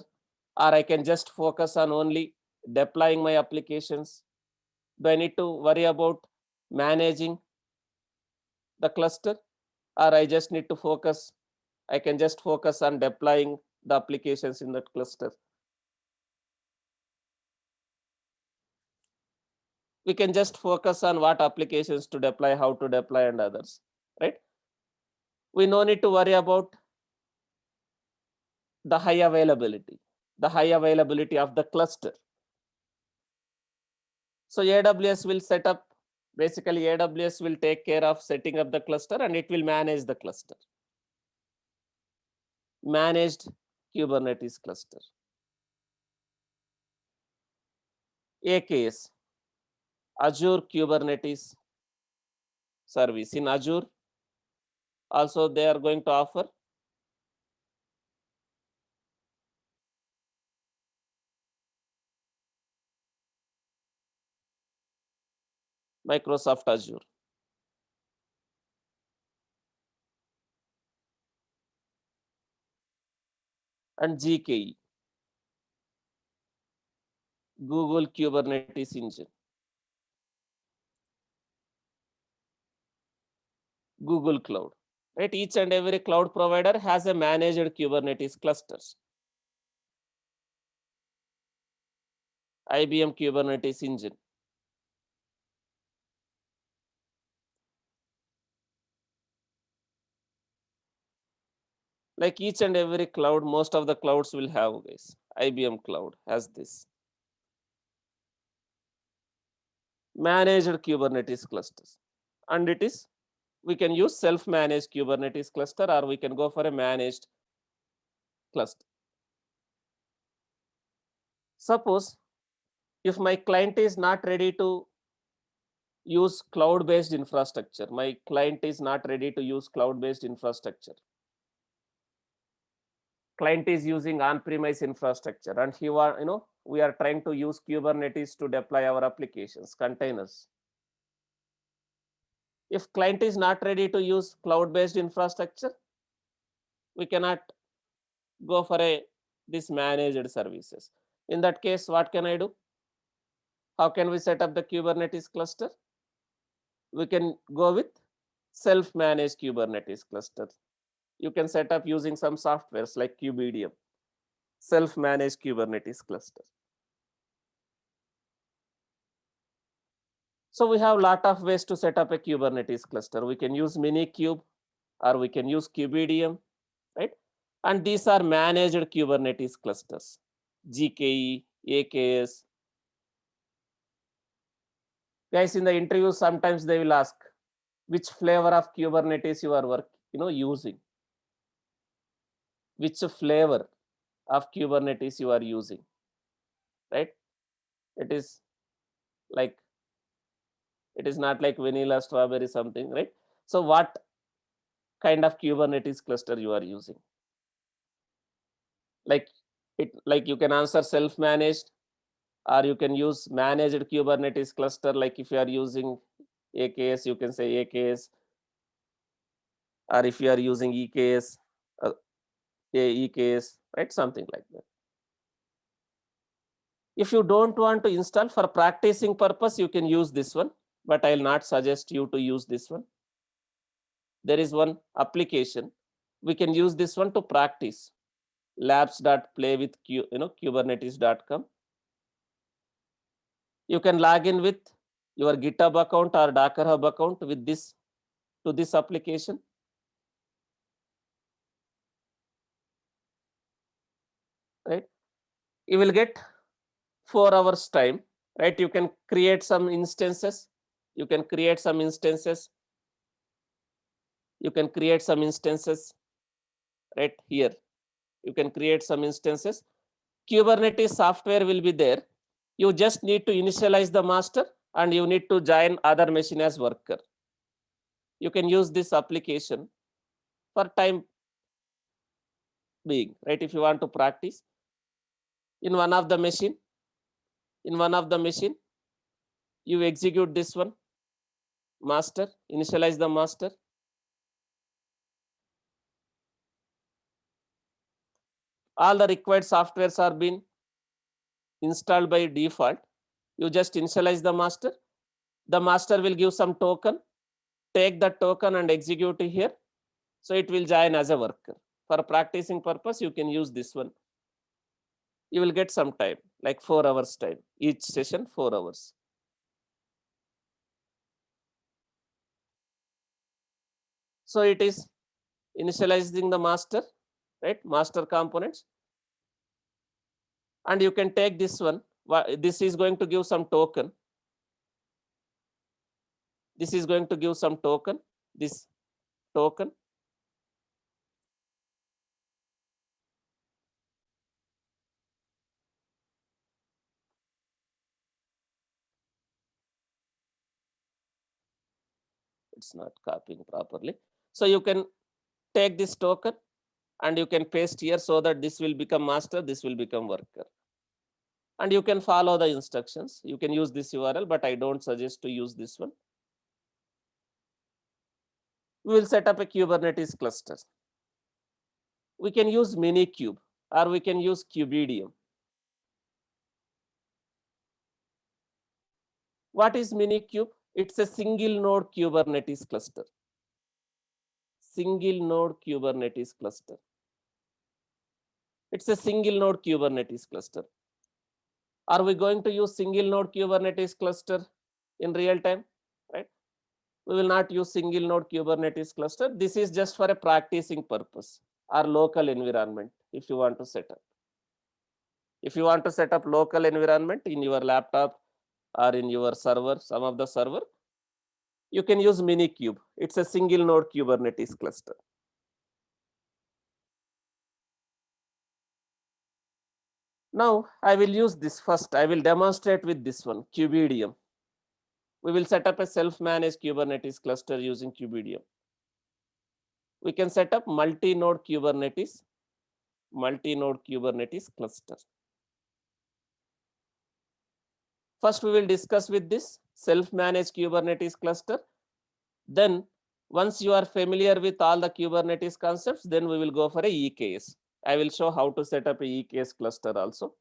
[SPEAKER 1] Or I can just focus on only deploying my applications? Do I need to worry about managing the cluster? Or I just need to focus, I can just focus on deploying the applications in that cluster? We can just focus on what applications to deploy, how to deploy, and others, right? We no need to worry about the high availability of the cluster. So AWS will set up, basically AWS will take care of setting up the cluster, and it will manage the cluster. Managed Kubernetes cluster. AKS, Azure Kubernetes service. In Azure, also they are going to offer Microsoft Azure. And GKE, Google Kubernetes Engine. Google Cloud, right? Each and every cloud provider has a managed Kubernetes clusters. IBM Kubernetes Engine. Like each and every cloud, most of the clouds will have this. IBM cloud has this. Managed Kubernetes clusters. And it is, we can use self-managed Kubernetes cluster, or we can go for a managed cluster. Suppose if my client is not ready to use cloud-based infrastructure, my client is not ready to use cloud-based infrastructure. Client is using on-premise infrastructure, and we are trying to use Kubernetes to deploy our applications, containers. If client is not ready to use cloud-based infrastructure, we cannot go for this managed services. In that case, what can I do? How can we set up the Kubernetes cluster? We can go with self-managed Kubernetes cluster. You can set up using some softwares like Kubedium, self-managed Kubernetes cluster. So we have a lot of ways to set up a Kubernetes cluster. We can use Minikube, or we can use Kubedium, right? And these are managed Kubernetes clusters, GKE, AKS. Guys, in the interview, sometimes they will ask which flavor of Kubernetes you are using. Which flavor of Kubernetes you are using, right? It is like, it is not like vanilla, strawberry, something, right? So what kind of Kubernetes cluster you are using? Like you can answer self-managed, or you can use managed Kubernetes cluster. Like if you are using AKS, you can say AKS, or if you are using EKS, EKS, right? Something like that. If you don't want to install for practicing purpose, you can use this one, but I will not suggest you to use this one. There is one application. We can use this one to practice. labs.playwith kubernetes.com. You can log in with your GitHub account or Docker Hub account with this to this application. Right? You will get 4 hours time. Right? You can create some instances. You can create some instances. You can create some instances. Right here. You can create some instances. Kubernetes software will be there. You just need to initialize the master, and you need to join other machine as worker. You can use this application for time being, right? If you want to practice in one of the machine, you execute this one, master, initialize the master. All the required softwares are being installed by default. You just initialize the master. The master will give some token. Take that token and execute it here. So it will join as a worker. For practicing purpose, you can use this one. You will get some time, like 4 hours time. Each session, 4 hours. So it is initializing the master, right? Master components. And you can take this one. This is going to give some token. This is going to give some token. This token. It's not copying properly. So you can take this token and you can paste here so that this will become master, this will become worker. And you can follow the instructions. You can use this URL, but I don't suggest to use this one. We will set up a Kubernetes cluster. We can use Minikube, or we can use Kubedium. What is Minikube? It's a single node Kubernetes cluster. Single node Kubernetes cluster. It's a single node Kubernetes cluster. Are we going to use single node Kubernetes cluster in real time? Right? We will not use single node Kubernetes cluster. This is just for a practicing purpose. or local environment if you want to set up. If you want to set up local environment in your laptop or in your server, some of the server, you can use Minikube. It's a single node Kubernetes cluster. Now I will use this first. I will demonstrate with this one, Kubidium. We will set up a self-managed Kubernetes cluster using Kubidium. We can set up multi-node Kubernetes cluster. First, we will discuss with this self-managed Kubernetes cluster. Then, once you are familiar with all the Kubernetes concepts, then we will go for a EKS. I will show how to set up a EKS cluster also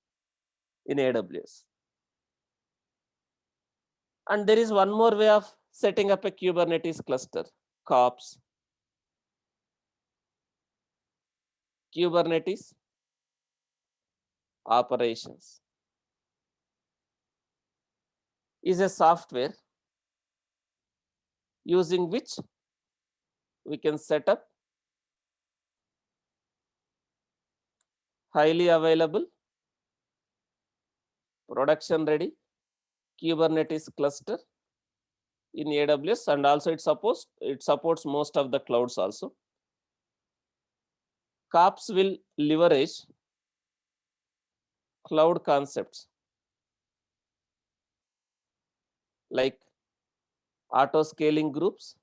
[SPEAKER 1] in AWS. And there is one more way of setting up a Kubernetes cluster, KOPS. Kubernetes operations is a software using which we can set up highly available, production ready Kubernetes cluster in AWS, and also it supports most of the clouds also. KOPS will leverage cloud concepts like auto scaling groups,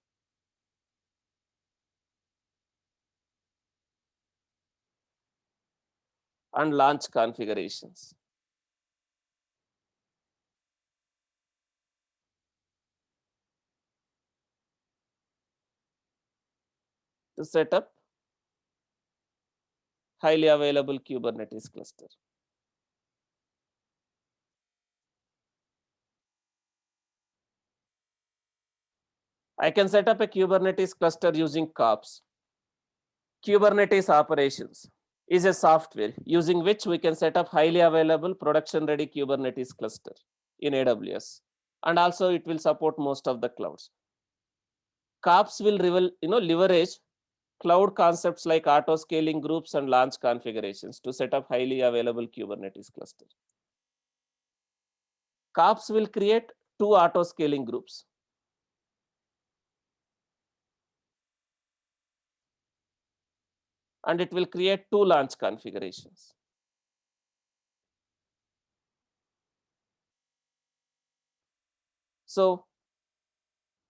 [SPEAKER 1] and launch configurations. To set up highly available Kubernetes cluster. I can set up a Kubernetes cluster using KOPS. Kubernetes operations is a software using which we can set up highly available production ready Kubernetes cluster in AWS. And also it will support most of the clouds. KOPS will leverage cloud concepts like auto scaling groups and launch configurations to set up highly available Kubernetes cluster. KOPS will create 2 auto scaling groups. And it will create 2 launch configurations. So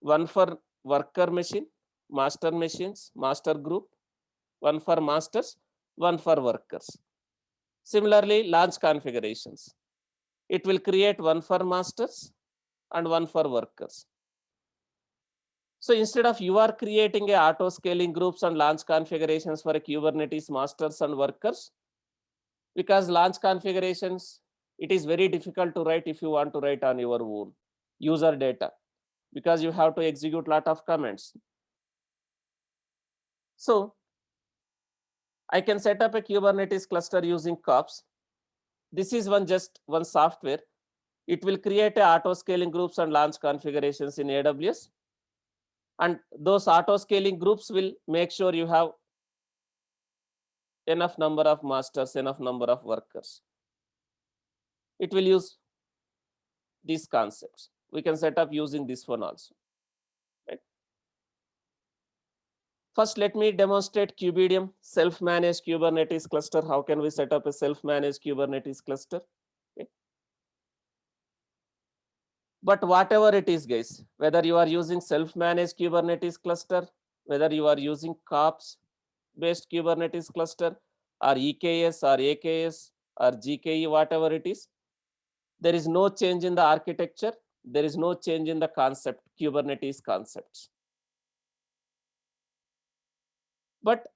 [SPEAKER 1] one for worker machine, master machines, master group, one for masters, one for workers. Similarly, launch configurations. It will create one for masters and one for workers. So instead of you are creating a auto scaling groups and launch configurations for a Kubernetes masters and workers, because launch configurations, it is very difficult to write if you want to write on your own user data, because you have to execute a lot of commands. So I can set up a Kubernetes cluster using KOPS. This is just one software. It will create a auto scaling groups and launch configurations in AWS. And those auto scaling groups will make sure you have enough number of masters, enough number of workers. It will use these concepts. We can set up using this one also. Right? First, let me demonstrate Kubidium self-managed Kubernetes cluster. How can we set up a self-managed Kubernetes cluster? Okay. But whatever it is, guys, whether you are using self-managed Kubernetes cluster, whether you are using KOPS based Kubernetes cluster, or EKS or AKS or GKE, whatever it is, there is no change in the architecture. There is no change in the concept, Kubernetes concepts. But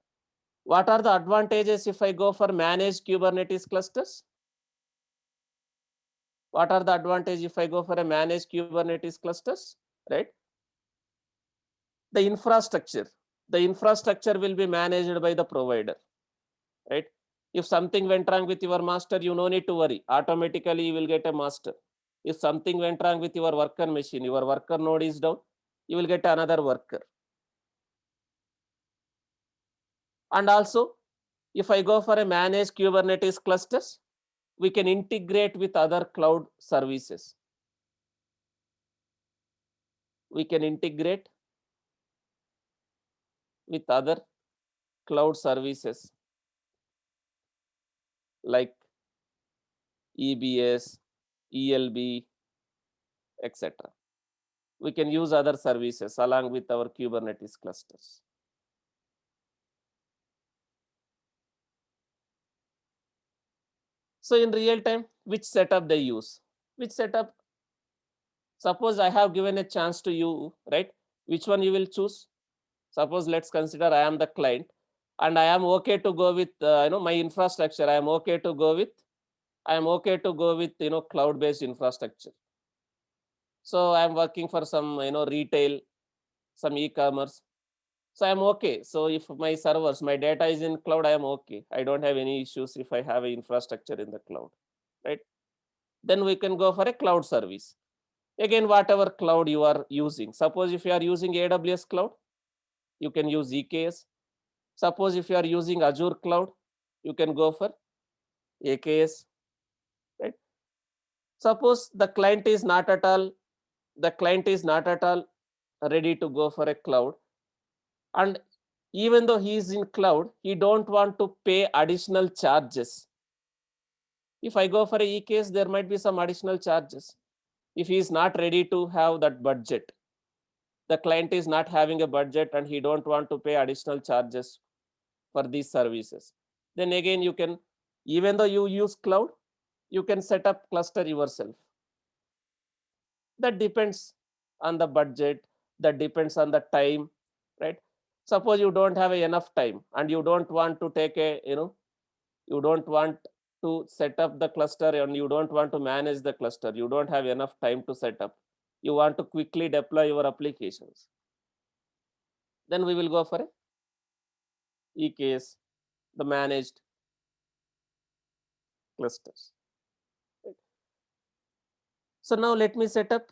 [SPEAKER 1] what are the advantages if I go for managed Kubernetes clusters? What are the advantages if I go for a managed Kubernetes clusters, right? The infrastructure will be managed by the provider, right? If something went wrong with your master, you no need to worry. Automatically, you will get a master. If something went wrong with your worker machine, your worker node is down, you will get another worker. And also, If I go for a managed Kubernetes clusters, we can integrate with other cloud services. We can integrate with other cloud services like EBS, ELB, etc. We can use other services along with our Kubernetes clusters. So in real time, which setup they use? Which setup? Suppose I have given a chance to you, right? Which one you will choose? Suppose let's consider I am the client and I am okay to go with my infrastructure. I am okay to go with cloud-based infrastructure. So I am working for some retail, some e-commerce. So I'm okay. So if my servers, my data is in cloud, I am okay. I don't have any issues if I have an infrastructure in the cloud, right? Then we can go for a cloud service. Again, whatever cloud you are using. Suppose if you are using AWS cloud, you can use EKS. Suppose if you are using Azure cloud, you can go for AKS, right? Suppose the client is not at all ready to go for a cloud, and even though he is in cloud, he don't want to pay additional charges. If I go for a EKS, there might be some additional charges. If he is not ready to have that budget, the client is not having a budget and he don't want to pay additional charges for these services, then again you can, even though you use cloud, you can set up cluster yourself. That depends on the budget, that depends on the time, right? Suppose you don't have enough time and you don't want to take you don't want to set up the cluster and you don't want to manage the cluster, you don't have enough time to set up, you want to quickly deploy your applications, then we will go for a EKS, the managed clusters. Right? So now let me set up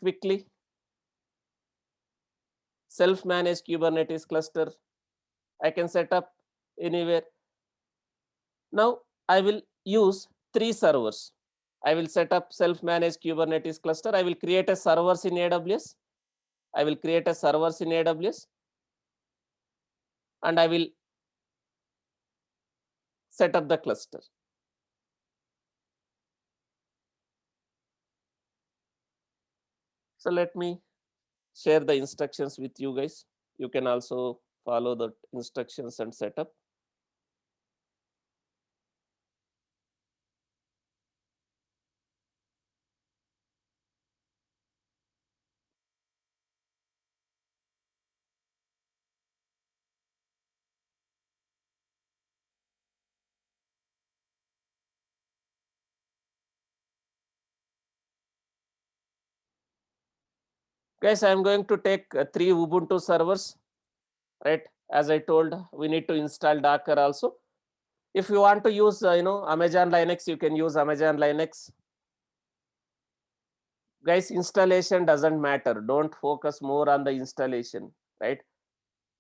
[SPEAKER 1] quickly self-managed Kubernetes cluster. I can set up anywhere. Now I will use 3 servers. I will set up self-managed Kubernetes cluster. I will create a servers in AWS. And I will set up the cluster. So let me share the instructions with you guys. You can also follow the instructions and setup. Guys, I am going to take 3 Ubuntu servers, right? As I told, we need to install Docker also. If you want to use, Amazon Linux, you can use Amazon Linux. Guys, installation doesn't matter. Don't focus more on the installation, right?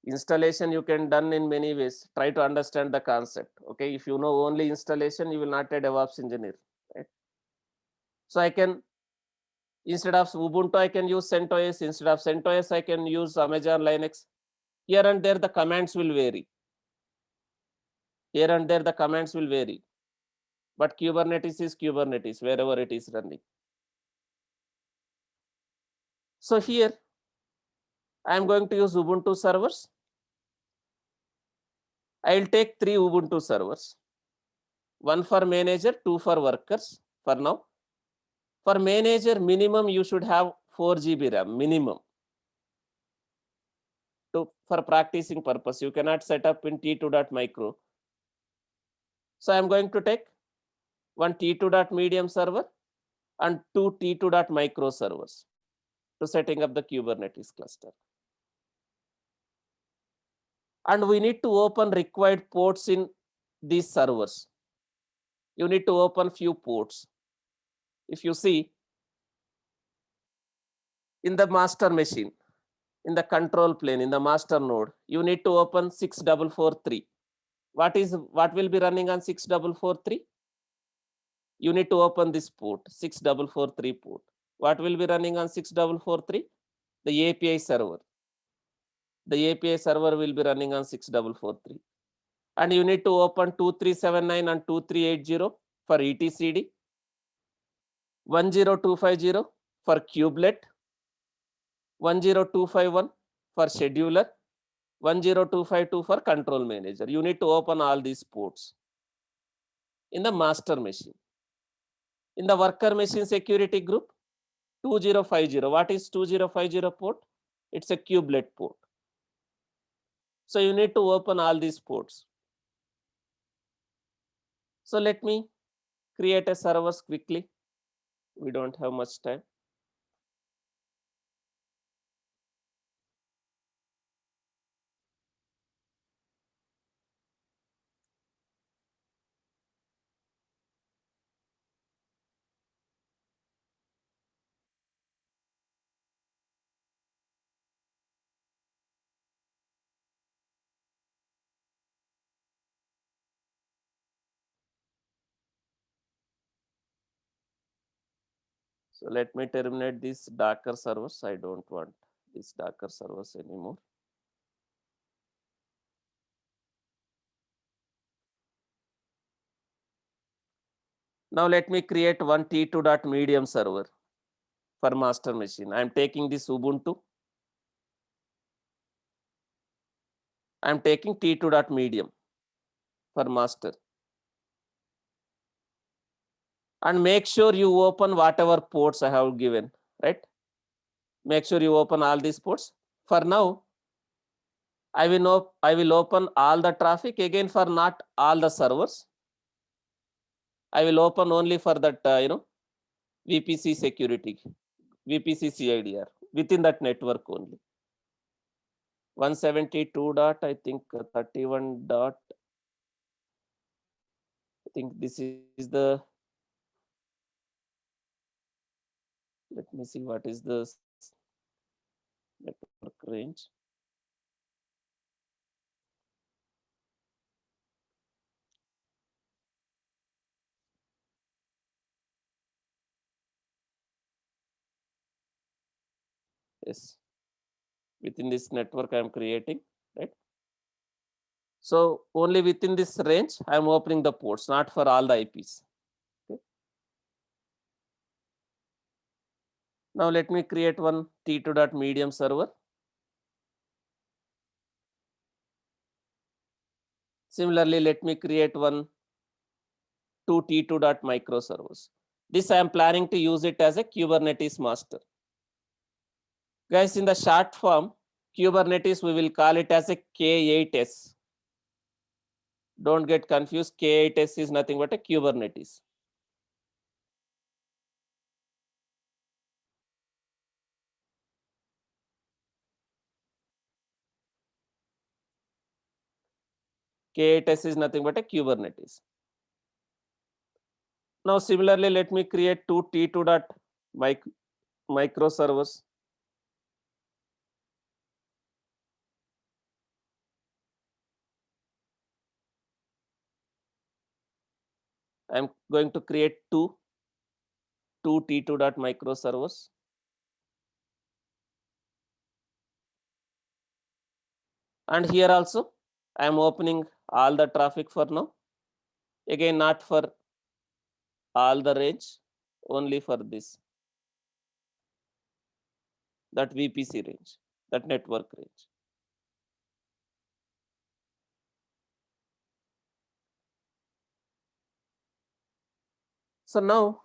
[SPEAKER 1] Installation you can done in many ways. Try to understand the concept. Okay, if you know only installation, you will not a DevOps engineer, right? So I can, instead of Ubuntu, I can use CentOS. Instead of CentOS, I can use Amazon Linux. Here and there, the commands will vary. Here and there, the commands will vary. But Kubernetes is Kubernetes wherever it is running. So here, I am going to use Ubuntu servers. I will take 3 Ubuntu servers. 1 for manager, 2 for workers for now. For manager, minimum you should have 4 GB RAM, minimum. For practicing purpose, you cannot set up in T2.micro. So I am going to take 1 T2.medium server and 2 T2.micro servers to setting up the Kubernetes cluster. And we need to open required ports in these servers. You need to open few ports. If you see in the master machine, in the control plane, in the master node, you need to open 6443. What will be running on 6443? You need to open this port, 6443 port. What will be running on 6443? The API server. The API server will be running on 6443. And you need to open 2379 and 2380 for etcd, 10250 for kubelet, 10251 for scheduler, 10252 for control manager. You need to open all these ports in the master machine. In the worker machine security group, 2050. What is 2050 port? It's a kubelet port. So you need to open all these ports. So let me create a servers quickly. We don't have much time. So let me terminate this Docker servers. I don't want this Docker servers anymore. Now let me create one T2.medium server for master machine. I'm taking this Ubuntu. I'm taking T2.medium for master. And make sure you open whatever ports I have given, right? Make sure you open all these ports. For now, I will open all the traffic again for not all the servers. I will open only for that, VPC security, VPC CIDR within that network only. 172 dot, I think 31 dot. I think this is the, let me see what is the network range. Yes, within this network I am creating, right? So only within this range I am opening the ports, not for all the IPs. Okay. Now let me create one T2.medium server. Similarly, let me create one two T2.micro servers. This I am planning to use it as a Kubernetes master. Guys, in the short form, Kubernetes, we will call it as a K8s. Don't get confused. K8s is nothing but a Kubernetes. K8s is nothing but a Kubernetes. Now, similarly, let me create two T2.micro servers. I'm going to create two T2.micro servers. And here also, I'm opening all the traffic for now. Again, not for all the range, only for this, that VPC range, that network range. So now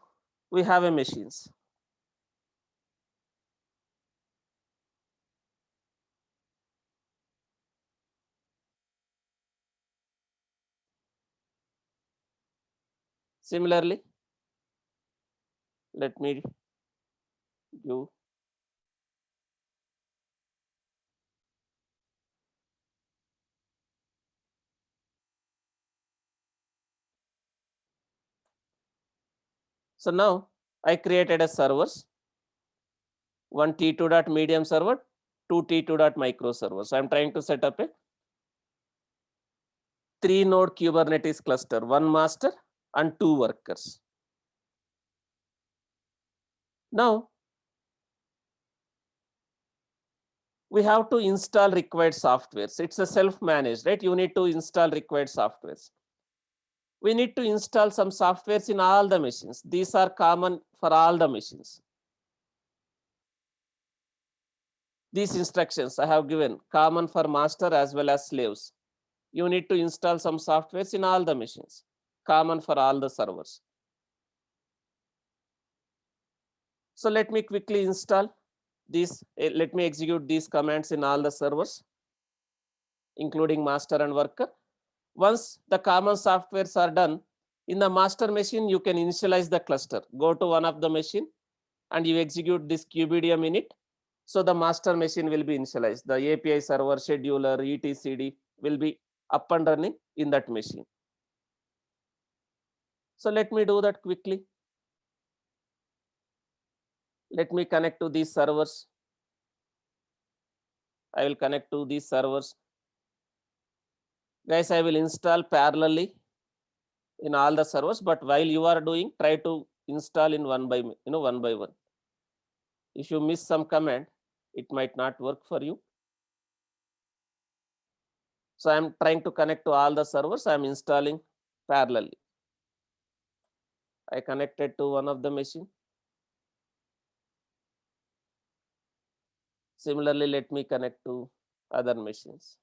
[SPEAKER 1] we have a machines. Similarly, let me give so now I created a servers, one T2.medium server, two T2.micro servers. So I'm trying to set up a 3-node Kubernetes cluster, 1 master and 2 workers. Now, we have to install required softwares. It's a self-managed, right? You need to install required softwares. We need to install some softwares in all the machines. These are common for all the machines. These instructions I have given common for master as well as slaves. You need to install some softwares in all the machines, common for all the servers. So let me quickly install these. Let me execute these commands in all the servers, including master and worker. Once the common softwares are done, in the master machine, you can initialize the cluster. Go to one of the machine and you execute this kubedium init. So the master machine will be initialized. The API server, scheduler, etcd will be up and running in that machine. So let me do that quickly. Let me connect to these servers. I will connect to these servers. Guys, I will install parallelly in all the servers, but while you are doing, try to install in one by one. If you miss some command, it might not work for you. So I'm trying to connect to all the servers. I'm installing parallelly. I connected to one of the machine. Similarly, let me connect to other machines.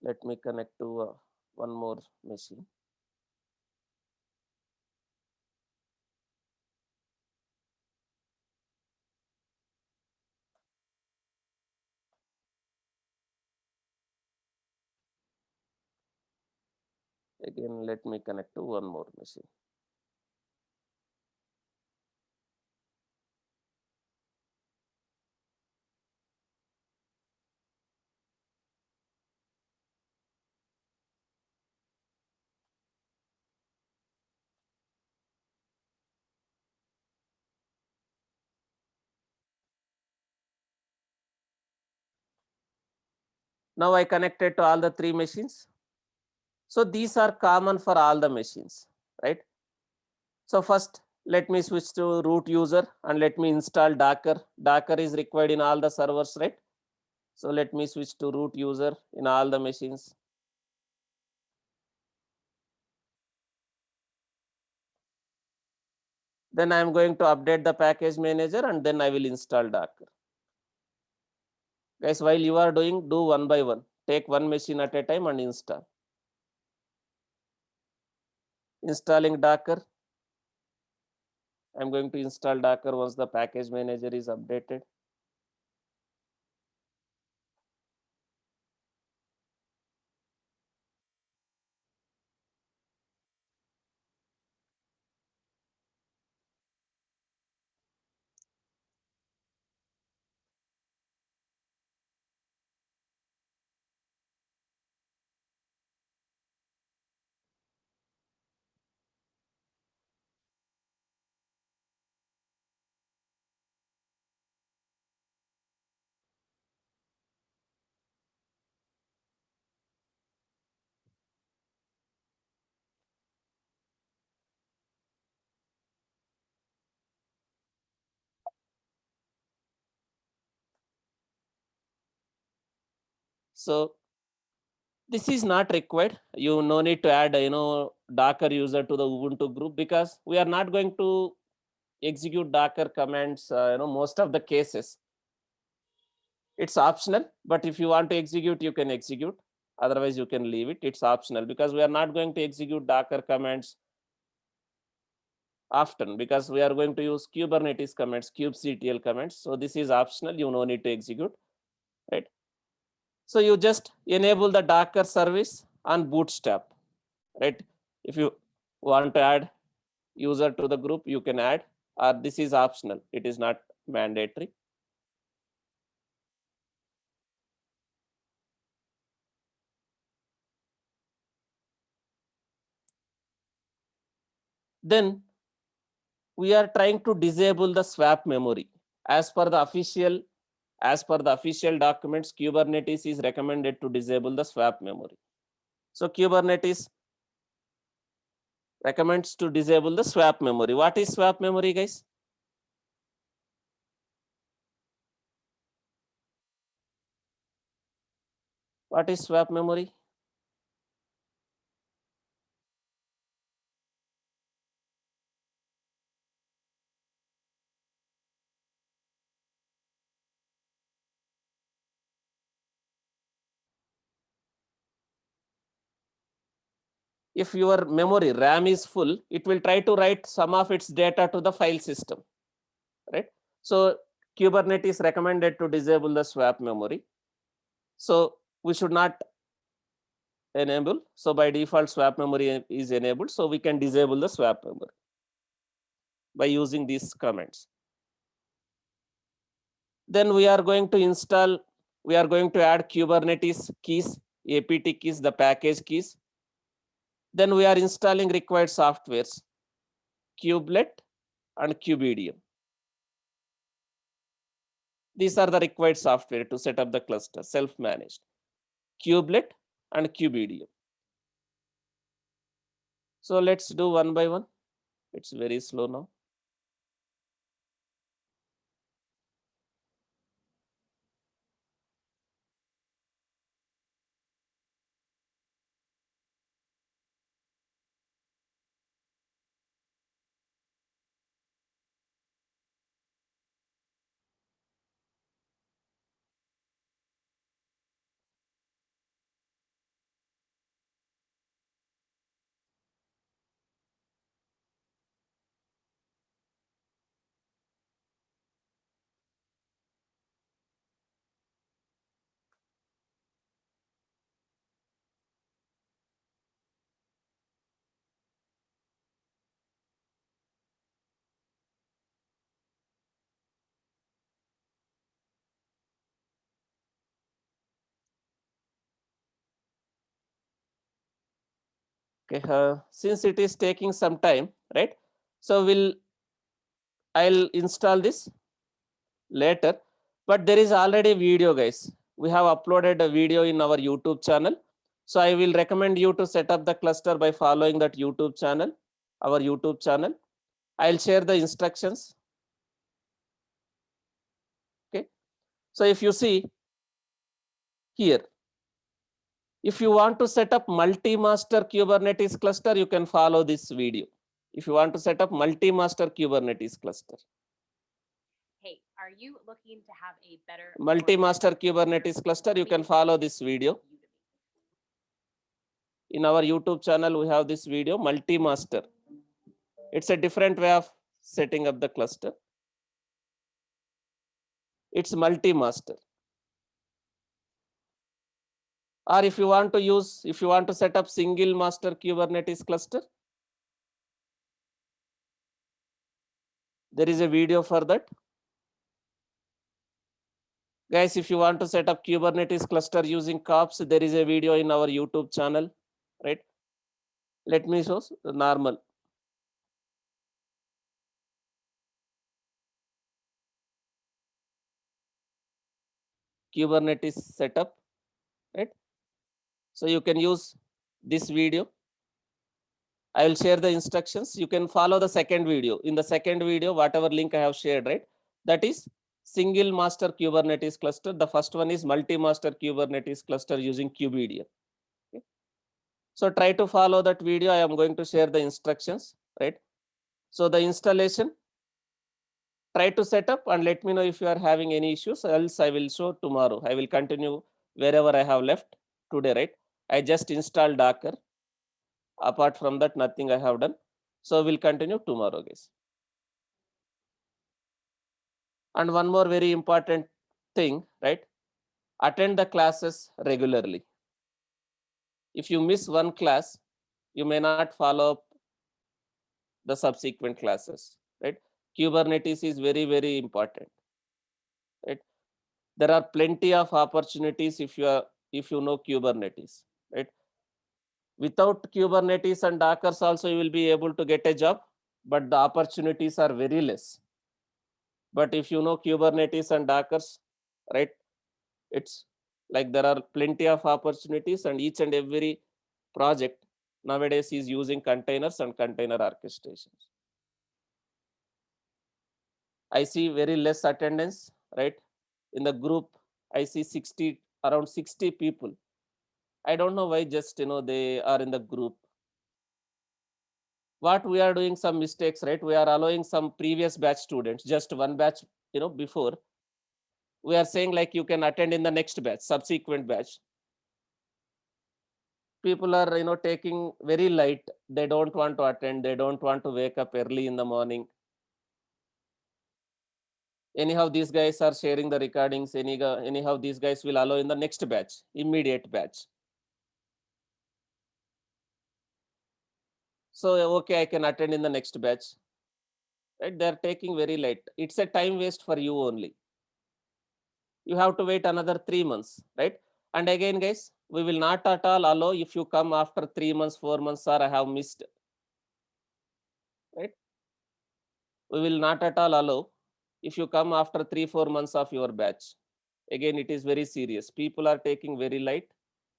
[SPEAKER 1] Let me connect to one more machine. Again, let me connect to one more machine. Now I connected to all the 3 machines. So these are common for all the machines, right? So first, let me switch to root user and let me install Docker. Docker is required in all the servers, right? So let me switch to root user in all the machines. Then I am going to update the package manager and then I will install Docker. Guys, while you are doing, do one by one. Take one machine at a time and install. Installing Docker. I'm going to install Docker once the package manager is updated. So this is not required. You no need to add, Docker user to the Ubuntu group because we are not going to execute Docker commands, most of the cases. It's optional, but if you want to execute, you can execute. Otherwise, you can leave it. It's optional because we are not going to execute Docker commands often because we are going to use Kubernetes commands, kubectl commands. So this is optional. You no need to execute, right? So you just enable the Docker service on Bootstrap, right? If you want to add user to the group, you can add, or this is optional. It is not mandatory. Then we are trying to disable the swap memory. As per the official documents, Kubernetes is recommended to disable the swap memory. So Kubernetes recommends to disable the swap memory. What is swap memory, guys? What is swap memory? If your memory RAM is full, it will try to write some of its data to the file system, right? So Kubernetes recommended to disable the swap memory. So we should not enable. So by default, swap memory is enabled. So we can disable the swap memory by using these commands. Then we are going to add Kubernetes keys, apt keys, the package keys. Then we are installing required softwares, Kubelet and Kubedium. These are the required software to set up the cluster, self-managed, Kubelet and Kubedium. So let's do one by one. It's very slow now. Okay, since it is taking some time, right? So I'll install this later, but there is already a video, guys. We have uploaded a video in our YouTube channel. So I will recommend you to set up the cluster by following that YouTube channel, our YouTube channel. I'll share the instructions. Okay. So if you see here, if you want to set up multi-master Kubernetes cluster, you can follow this video. If you want to set up multi-master Kubernetes cluster.
[SPEAKER 2] Hey, are you looking to have a better
[SPEAKER 1] multi-master Kubernetes cluster, you can follow this video. In our YouTube channel, we have this video, multi-master. It's a different way of setting up the cluster. It's multi-master. Or if you want to set up single master Kubernetes cluster, there is a video for that. Guys, if you want to set up Kubernetes cluster using kops, there is a video in our YouTube channel, right? Let me show the normal. Kubernetes setup, right? So you can use this video. I will share the instructions. You can follow the second video. In the second video, whatever link I have shared, right? That is single master Kubernetes cluster. The first one is multi-master Kubernetes cluster using Kubedium. Okay. So try to follow that video. I am going to share the instructions, right? So the installation, try to set up and let me know if you are having any issues, else I will show tomorrow. I will continue wherever I have left today, right? I just installed Docker. Apart from that, nothing I have done. So we'll continue tomorrow, guys. And one more very important thing, right? Attend the classes regularly. If you miss one class, you may not follow up the subsequent classes, right? Kubernetes is very, very important, right? There are plenty of opportunities if you know Kubernetes, right? Without Kubernetes and Dockers also, you will be able to get a job. but the opportunities are very less. But if you know Kubernetes and Dockers, right, it's like there are plenty of opportunities, and each and every project nowadays is using containers and container orchestrations. I see very less attendance, right? In the group, I see around 60 people. I don't know why, just they are in the group. What we are doing some mistakes, right? We are allowing some previous batch students, just one batch, before. We are saying like you can attend in the next batch, subsequent batch. People are, taking very light. They don't want to attend. They don't want to wake up early in the morning. Anyhow, these guys are sharing the recordings. Anyhow, these guys will allow in the next batch, immediate batch. So, okay, I can attend in the next batch. Right? They're taking very light. It's a time waste for you only. You have to wait another 3 months, right? And again, guys, we will not at all allow if you come after 3 months, 4 months, or I have missed, right? We will not at all allow if you come after 3-4 months of your batch. Again, it is very serious. People are taking very light,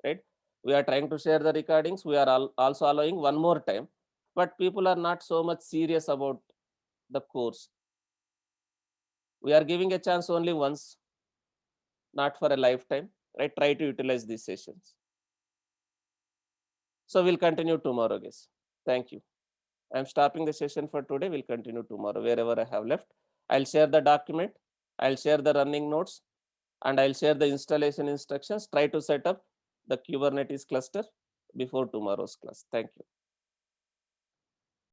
[SPEAKER 1] right? We are trying to share the recordings. We are also allowing one more time, but people are not so much serious about the course. We are giving a chance only once, not for a lifetime, right? Try to utilize these sessions. So we'll continue tomorrow, guys. Thank you. I'm stopping the session for today. We'll continue tomorrow wherever I have left. I'll share the document. I'll share the running notes, and I'll share the installation instructions. Try to set up the Kubernetes cluster before tomorrow's class. Thank you.